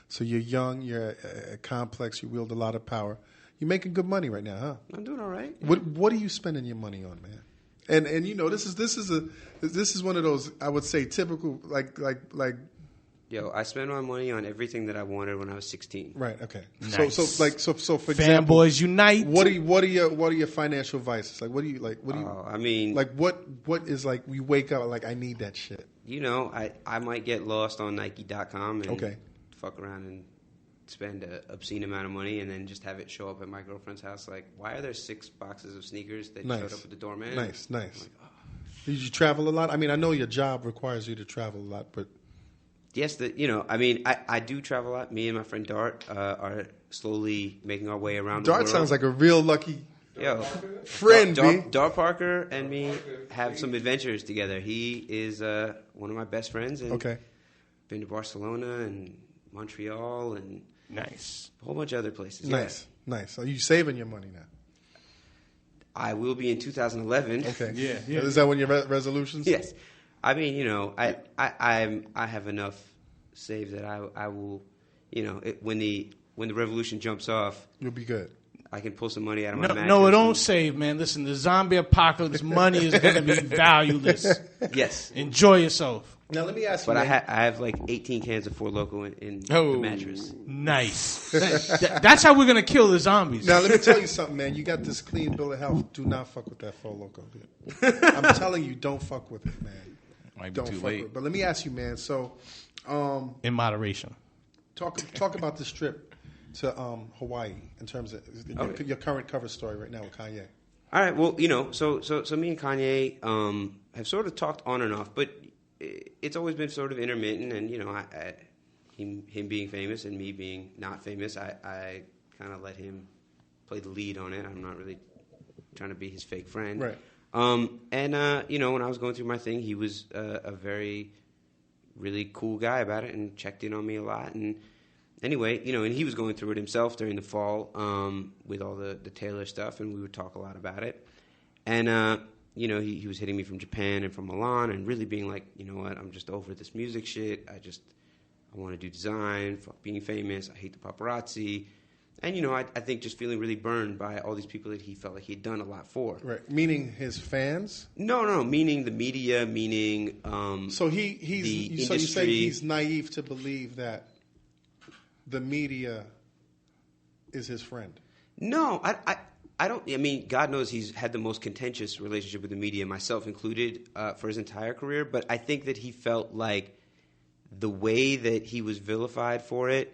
So you're young, you're complex, you wield a lot of power. You're making good money right now, huh? I'm doing all right. Yeah. What are you spending your money on, man? And this is one of those, I would say, typical like. Yo, I spend my money on everything that I wanted when I was 16. Right. Okay. Nice. So for example, Fanboys unite. What are your financial vices? Like, what do you? I mean, like what is like? We wake up like I need that shit. I might get lost on Nike.com and fuck around and spend an obscene amount of money and then just have it show up at my girlfriend's house. Like, why are there 6 boxes of sneakers that showed up at the doorman? Nice. Like, Did you travel a lot? I mean, I know your job requires you to travel a lot, but. Yes, I do travel a lot. Me and my friend Dart are slowly making our way around the world. Dart sounds like a real lucky friend. Dart Parker and me have some adventures together. He is one of my best friends. And been to Barcelona and Montreal and nice a whole bunch of other places. Nice. Are you saving your money now? I will be in 2011. Okay. Yeah. Is that one of your resolutions? Yes. I mean, I have enough saved that I will, when the revolution jumps off, you'll be good. I can pull some money out of my mattress. No, it don't save, man. Listen, the zombie apocalypse money is going to be valueless. Yes. Enjoy yourself. Now let me ask you. But I have like 18 cans of Four Loko in the mattress. Nice. That's how we're gonna kill the zombies. Now let me tell you something, man. You got this clean bill of health. Do not fuck with that Four Loko. I'm telling you, don't fuck with it, man. Might be don't too fuck late. with it. But let me ask you, man. So, in moderation. Talk about this trip to Hawaii in terms of your current cover story right now with Kanye. All right. Well, so me and Kanye have sort of talked on and off, but it's always been sort of intermittent, and him being famous and me being not famous, I kind of let him play the lead on it. I'm not really trying to be his fake friend, right? When I was going through my thing, he was a very really cool guy about it and checked in on me a lot. And anyway, and he was going through it himself during the fall with all the Taylor stuff, and we would talk a lot about it. And he was hitting me from Japan and from Milan and really being like, you know what, I'm just over this music shit. I want to do design, fuck being famous. I hate the paparazzi. And, I think just feeling really burned by all these people that he felt like he had done a lot for. Right. Meaning his fans? No. Meaning the media, meaning so you say he's naive to believe that the media is his friend? No, I don't. I mean, God knows he's had the most contentious relationship with the media, myself included, for his entire career. But I think that he felt like the way that he was vilified for it,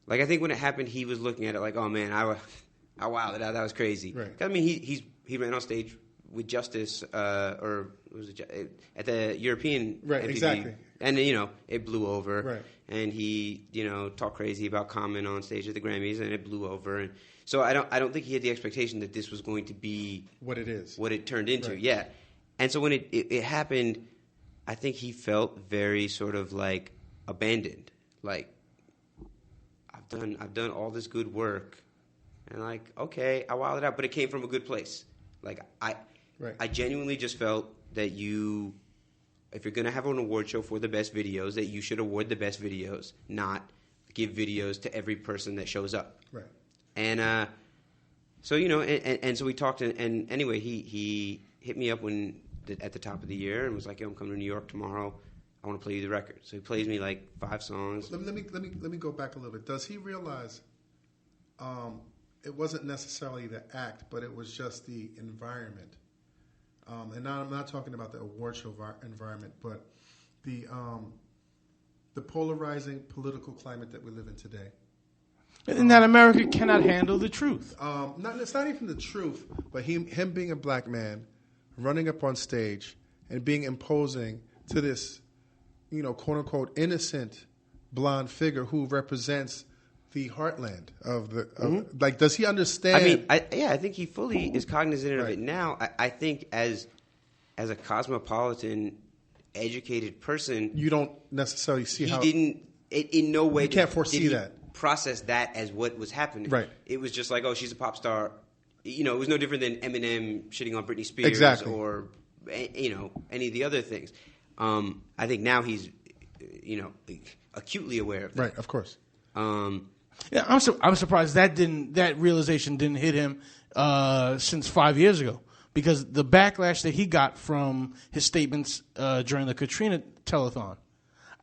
like I think when it happened, he was looking at it like, oh man, I wilded out. That was crazy. Right. I mean, he ran on stage with Justice, or was it at the European right? MTV, exactly. And it blew over. Right. And he talked crazy about Common on stage at the Grammys, and it blew over. And so I don't think he had the expectation that this was going to be what it is, what it turned into. Right. Yeah. And so when it happened, I think he felt very sort of like abandoned. Like, I've done all this good work, and like, okay, I wilded out, but it came from a good place. Like, I genuinely just felt that if you're gonna have an award show for the best videos, that you should award the best videos, not give videos to every person that shows up. Right. And so and so we talked, and anyway, he hit me up at the top of the year and was like, "Yo, I'm coming to New York tomorrow. I want to play you the record." So he plays me like 5 songs. Let me go back a little bit. Does he realize it wasn't necessarily the act, but it was just the environment? And now I'm not talking about the award show environment, but the polarizing political climate that we live in today. And that America cannot handle the truth. It's not even the truth, but him being a black man, running up on stage and being imposing to this, quote unquote, innocent blonde figure who represents the heartland of the like. Does he understand? I mean, I think he fully is cognizant of it now. I think as a cosmopolitan, educated person, you don't necessarily see how he didn't. In no way you can't foresee that. Process that as what was happening. Right. It was just like, oh, she's a pop star. It was no different than Eminem shitting on Britney Spears exactly. or any of the other things. I think now he's acutely aware of that. Right, of course. Yeah, I'm surprised that realization didn't hit him since 5 years ago, because the backlash that he got from his statements during the Katrina telethon,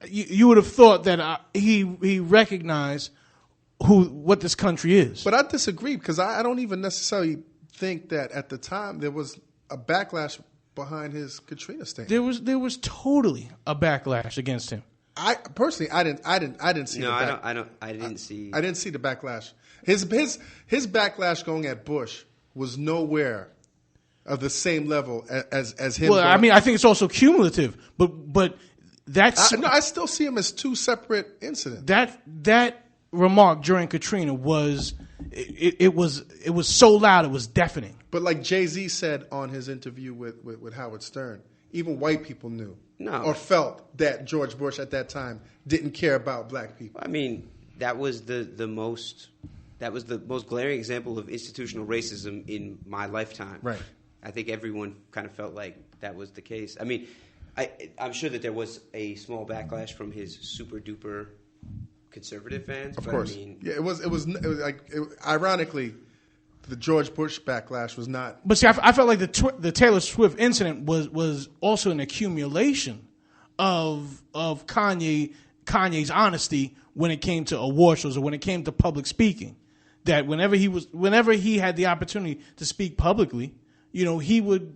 you would have thought that he recognized what this country is. But I disagree, because I don't even necessarily think that at the time there was a backlash behind his Katrina statement. There was totally a backlash against him. I personally, I didn't see. No, I didn't see. I didn't see the backlash. His backlash going at Bush was nowhere of the same level as him. Well, I mean, I think it's also cumulative, but that's I still see him as 2 separate incidents. That remark during Katrina was so loud it was deafening. But like Jay-Z said on his interview with Howard Stern, even white people knew or felt that George Bush at that time didn't care about black people. I mean, that was the most glaring example of institutional racism in my lifetime. Right. I think everyone kind of felt like that was the case. I mean, I'm sure that there was a small backlash from his super duper conservative fans. Of but course. I mean, yeah, it was ironically, the George Bush backlash was not. But see, I felt like the Taylor Swift incident was also an accumulation of Kanye's honesty when it came to award shows or when it came to public speaking. That whenever he had the opportunity to speak publicly, he would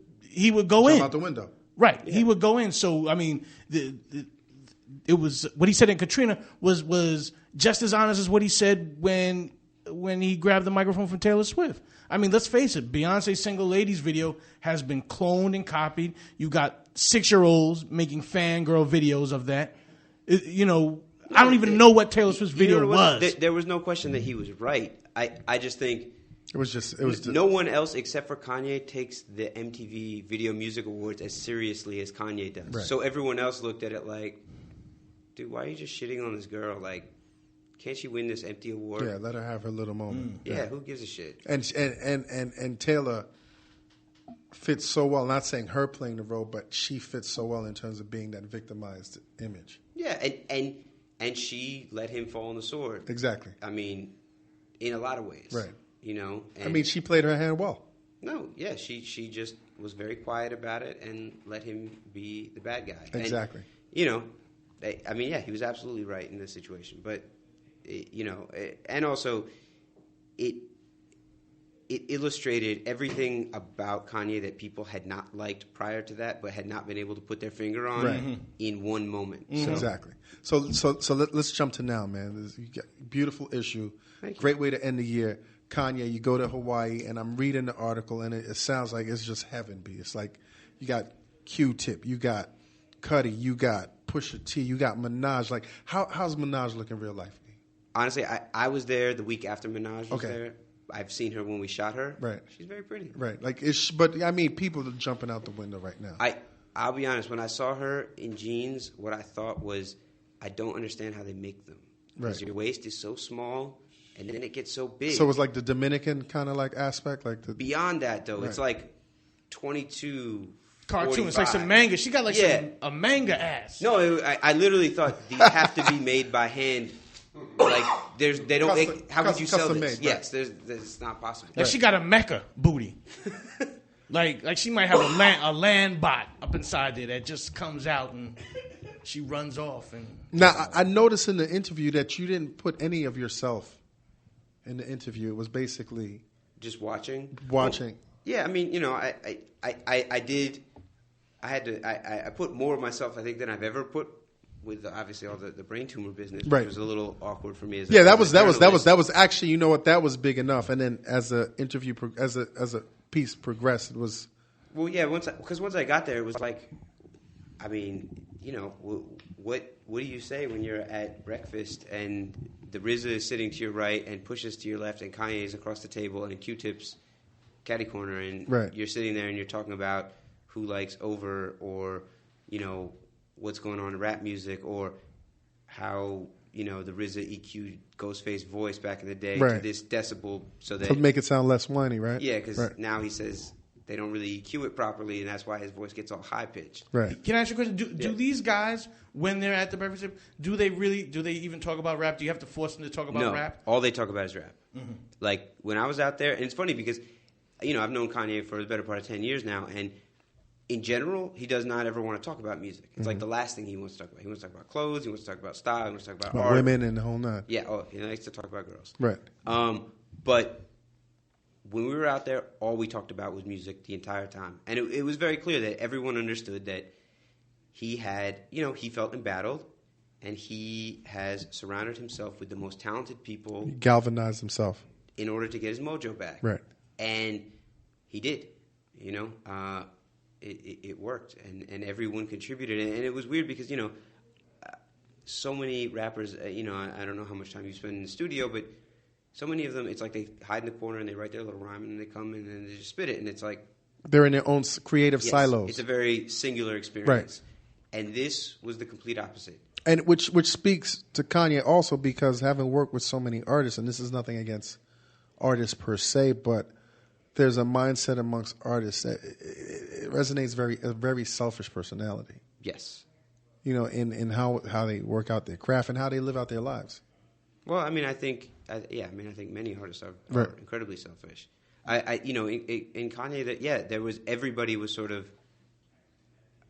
go in. Jump out the window. Right, yeah. He would go in. So I mean, it was what he said in Katrina was just as honest as what he said when he grabbed the microphone from Taylor Swift. I mean, let's face it, Beyonce's Single Ladies video has been cloned and copied. You got 6-year-olds making fangirl videos of that. I don't even know what Taylor Swift's video was. There was no question that he was right. I just think it was no one else except for Kanye takes the MTV Video Music Awards as seriously as Kanye does. Right. So everyone else looked at it like, dude, why are you just shitting on this girl? Like, can't she win this empty award? Yeah, let her have her little moment. Yeah, who gives a shit? And Taylor fits so well. Not saying her playing the role, but she fits so well in terms of being that victimized image. Yeah, and she let him fall on the sword. Exactly. I mean, in a lot of ways. Right. And I mean, she played her hand well. No, yeah, she just was very quiet about it and let him be the bad guy. Exactly. And, I mean, yeah, he was absolutely right in this situation. But, and also it illustrated everything about Kanye that people had not liked prior to that, but had not been able to put their finger on in one moment. Mm-hmm. So. Exactly. So let's jump to now, man. You got a beautiful issue. Great way to end the year. Kanye, you go to Hawaii, and I'm reading the article, and it sounds like it's just heaven, B. It's like you got Q-Tip, you got Cudi, you got Pusha T, you got Minaj. Like, how's Minaj looking in real life, B? Honestly, I was there the week after Minaj was there. I've seen her when we shot her. Right. She's very pretty. Right. Like, but I mean, people are jumping out the window right now. I'll be honest. When I saw her in jeans, what I thought was, I don't understand how they make them. Because your waist is so small, and then it gets so big. So it's like the Dominican kind of like aspect, like the. Beyond that, though, it's like 22. Cartoon. 45. It's like some manga. She got like a manga ass. No, I literally thought these have to be made by hand. Like they don't make. How could you sell this? Made, yes, it's not possible. Like she got a mecha booty. like she might have a land bot up inside there that just comes out and she runs off. And now I noticed in the interview that you didn't put any of yourself in the interview. It was basically just watching. Well, yeah, I mean, I did. I put more of myself, I think, than I've ever put with obviously all the brain tumor business, which was a little awkward for me. That was actually, you know what, that was big enough. And then as a interview, as a piece progressed, it was. Well, yeah, once I got there, it was like, I mean, what do you say when you're at breakfast and the RZA is sitting to your right and Pusha's to your left and Kanye is across the table and Q-Tip's catty corner and you're sitting there and you're talking about who likes Over or, what's going on in rap music or how, the RZA EQ Ghostface voice back in the day to this decibel so that... To make it sound less whiny, right? Yeah, because now he says they don't really EQ it properly and that's why his voice gets all high-pitched. Right. Can I ask you a question? Do these guys, when they're at the breakfast table, do they even talk about rap? Do you have to force them to talk about rap? No, all they talk about is rap. Mm-hmm. Like, when I was out there, and it's funny because, I've known Kanye for the better part of 10 years now, and in general, he does not ever want to talk about music. It's like the last thing he wants to talk about. He wants to talk about clothes. He wants to talk about style. He wants to talk about art. Women and the whole nine. Yeah. Oh, he likes to talk about girls. Right. But when we were out there, all we talked about was music the entire time. And it was very clear that everyone understood that he had, he felt embattled. And he has surrounded himself with the most talented people. He galvanized himself. In order to get his mojo back. Right. And he did, It worked, and everyone contributed, and it was weird because so many rappers. I don't know how much time you spend in the studio, but so many of them, it's like they hide in the corner and they write their little rhyme, and then they come in and they just spit it, and it's like they're in their own creative silos. It's a very singular experience, and this was the complete opposite. And which speaks to Kanye also because having worked with so many artists, and this is nothing against artists per se, but there's a mindset amongst artists that it resonates a very selfish personality. Yes. In how they work out their craft and how they live out their lives. Well, I think many artists are incredibly selfish. In Kanye, there was everybody was sort of,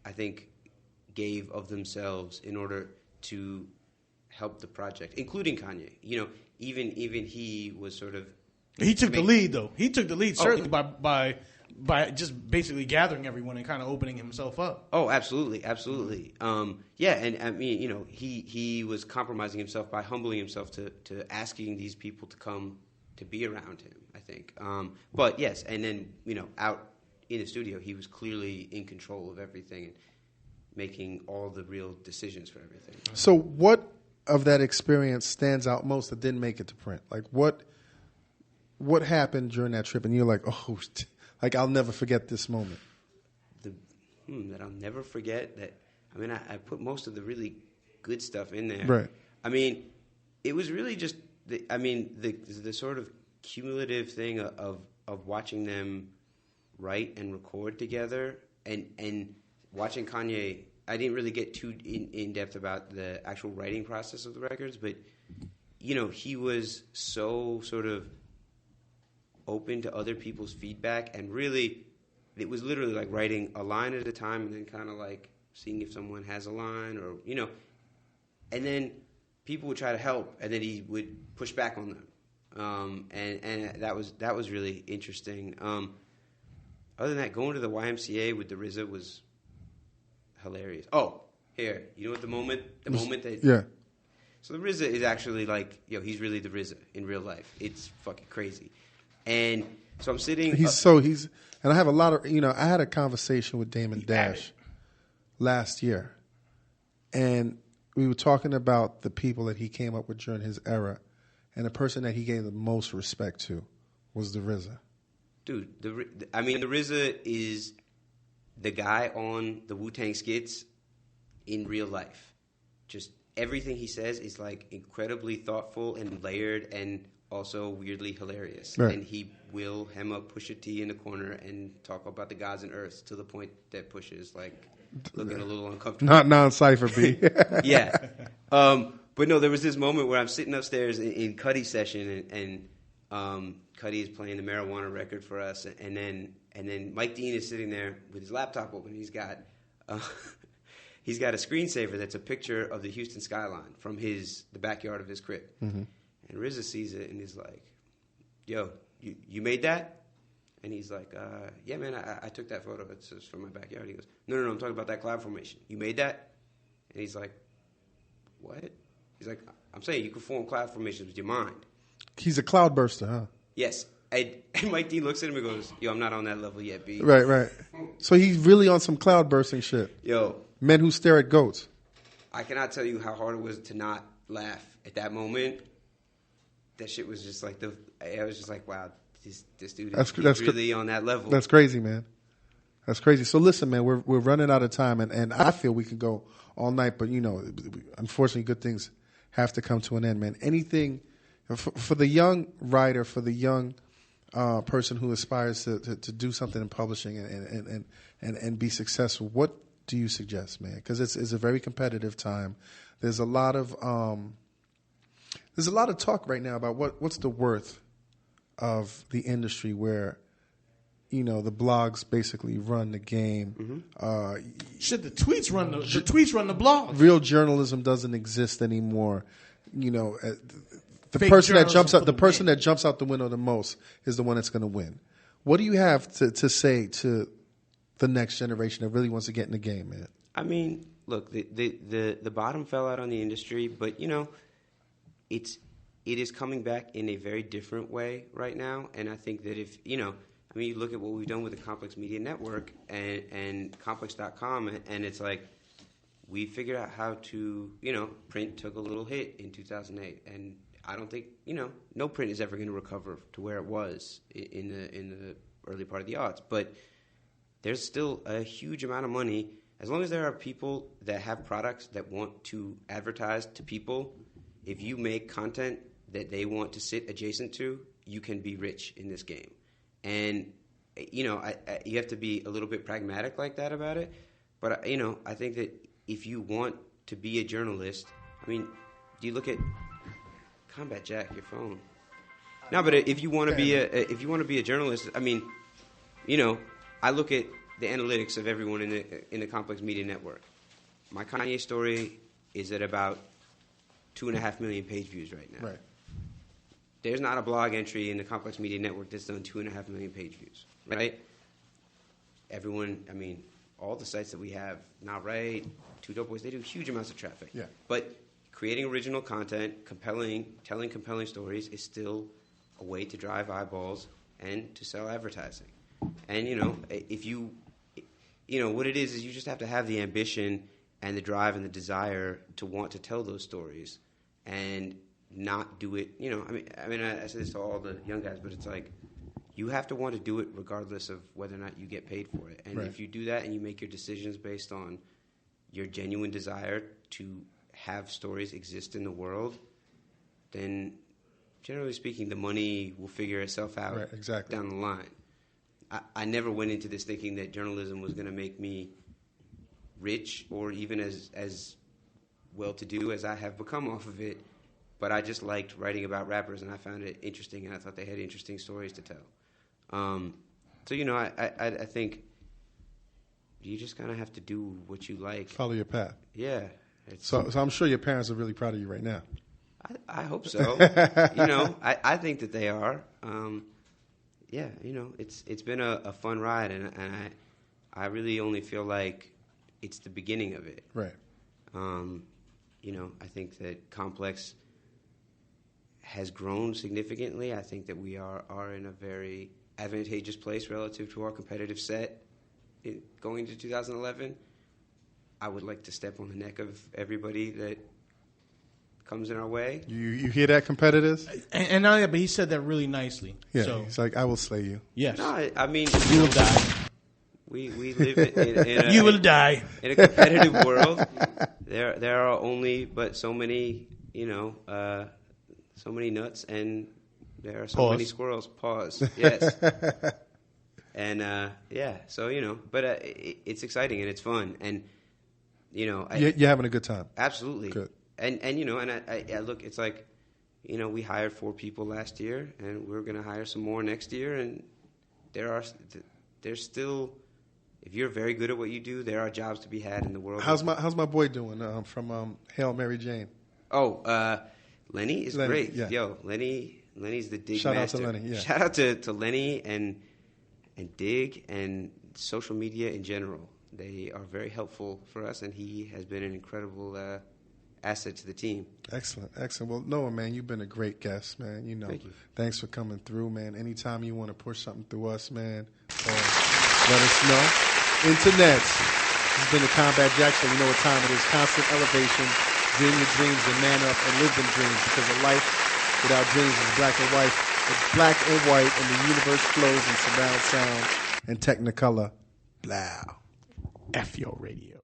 I think, gave of themselves in order to help the project, including Kanye. Even he was sort of. He took the lead, though. He took the lead certainly by just basically gathering everyone and kind of opening himself up. Oh, absolutely. And I mean, he was compromising himself by humbling himself to asking these people to come to be around him, I think. But yes, and then, out in the studio, he was clearly in control of everything and making all the real decisions for everything. So what of that experience stands out most that didn't make it to print? Like what happened during that trip and you're like, oh, like I'll never forget this moment? That I'll never forget that. I mean, I put most of the really good stuff in there. Right. I mean, it was really just the sort of cumulative thing of watching them write and record together and watching Kanye. I didn't really get too in depth about the actual writing process of the records, but he was so sort of open to other people's feedback, and really it was literally like writing a line at a time and then kind of like seeing if someone has a line or and then people would try to help and then he would push back on them, and that was really interesting. Other than that, going to the YMCA with the RZA was hilarious. Oh, here, what the moment that so the RZA is actually like, he's really the RZA in real life. It's fucking crazy. And so I'm sitting. And I have a lot of, I had a conversation with Damon Dash last year, and we were talking about the people that he came up with during his era, and the person that he gave the most respect to was the RZA. Dude, the RZA is the guy on the Wu-Tang skits in real life. Just everything he says is like incredibly thoughtful and layered and also weirdly hilarious. Right. And he will hem up Pusha T in the corner and talk about the gods and earths to the point that Pusha is like looking a little uncomfortable. Not non-cypher, B. Yeah. But no, there was this moment where I'm sitting upstairs in Cuddy's session and Cuddy is playing the Marijuana record for us, and then Mike Dean is sitting there with his laptop open. He's got a screensaver that's a picture of the Houston skyline from the backyard of his crib. Mm-hmm. And RZA sees it and he's like, "Yo, you made that?" And he's like, "Yeah, man, I took that photo. It's just from my backyard." He goes, No, I'm talking about that cloud formation. You made that?" And he's like, "What?" He's like, "I'm saying you can form cloud formations with your mind." He's a cloud burster, huh? Yes. And Mike D looks at him and goes, "Yo, I'm not on that level yet, B." Right. So he's really on some cloud bursting shit. Yo. Men who stare at goats. I cannot tell you how hard it was to not laugh at that moment. That shit was just like I was just like, wow, this dude is really on that level. That's crazy, man. That's crazy. So listen, man, we're running out of time, and I feel we could go all night, but unfortunately, good things have to come to an end, man. Anything for the young writer, for the young person who aspires to do something in publishing and be successful, what do you suggest, man? Because it's a very competitive time. There's a lot of talk right now about what's the worth of the industry where the blogs basically run the game. Mm-hmm. The tweets run the blog. Real journalism doesn't exist anymore. The person that jumps out the window the most is the one that's going to win. What do you have to say to the next generation that really wants to get in the game, man? I mean, look, the bottom fell out on the industry, but it is coming back in a very different way right now. And I think that if you look at what we've done with the Complex Media Network and Complex.com, and it's like we figured out how to, print took a little hit in 2008, and I don't think no print is ever going to recover to where it was in the early part of the aughts, but there's still a huge amount of money. As long as there are people that have products that want to advertise to people, if you make content that they want to sit adjacent to, you can be rich in this game. And, you have to be a little bit pragmatic like that about it. But, I think that if you want to be a journalist, do you look at Combat Jack, your phone? No, but if you want to be a journalist, I look at the analytics of everyone in the Complex Media Network. My Kanye story is at about 2.5 million page views right now. Right. There's not a blog entry in the Complex Media Network that's done 2.5 million page views, right? Everyone, all the sites that we have, Not Right, Two Dope Boys, they do huge amounts of traffic. Yeah. But creating original content, telling compelling stories is still a way to drive eyeballs and to sell advertising. And, if you, what it is you just have to have the ambition and the drive and the desire to want to tell those stories and not do it, I say this to all the young guys, but it's like you have to want to do it regardless of whether or not you get paid for it. And right. If you do that and you make your decisions based on your genuine desire to have stories exist in the world, then generally speaking, the money will figure itself out right, exactly. down the line. I never went into this thinking that journalism was going to make me rich or even as well-to-do as I have become off of it, but I just liked writing about rappers, and I found it interesting, and I thought they had interesting stories to tell. I think you just kind of have to do what you like. Follow your path. Yeah. So I'm sure your parents are really proud of you right now. I hope so. I think that they are. It's been a fun ride, and I really only feel like it's the beginning of it. Right. I think that Complex has grown significantly. I think that we are in a very advantageous place relative to our competitive set going into 2011. I would like to step on the neck of everybody that comes in our way. You hear that, competitors? And not that, but he said that really nicely. Yeah, so. he's like, I will slay you. Yes. No, you will die. We live in a, You will die. In a competitive world. There are only but so many, so many nuts, and there are so many squirrels. Pause. Yes. And so but it's exciting and it's fun, and you're having a good time. Absolutely. Good. And I look, it's like, we hired 4 people last year, and we're going to hire some more next year, and there's still, if you're very good at what you do, there are jobs to be had in the world. How's my boy doing from Hail Mary Jane? Oh, Lenny is great. Yeah. Yo, Lenny's the dig Shout master. out to Lenny. Yeah. Shout out to Lenny and Dig and social media in general. They are very helpful for us, and he has been an incredible asset to the team. Excellent. Well, Noah, man, you've been a great guest, man. Thank you. Thanks for coming through, man. Anytime you want to push something through us, man, let us know. Internets. This has been the Combat Jack Show. You know what time it is. Constant elevation. Dream your dreams and man up and live them dreams, because a life without dreams is black and white. It's black and white, and the universe flows in surround sound and technicolor. Blah. F your radio.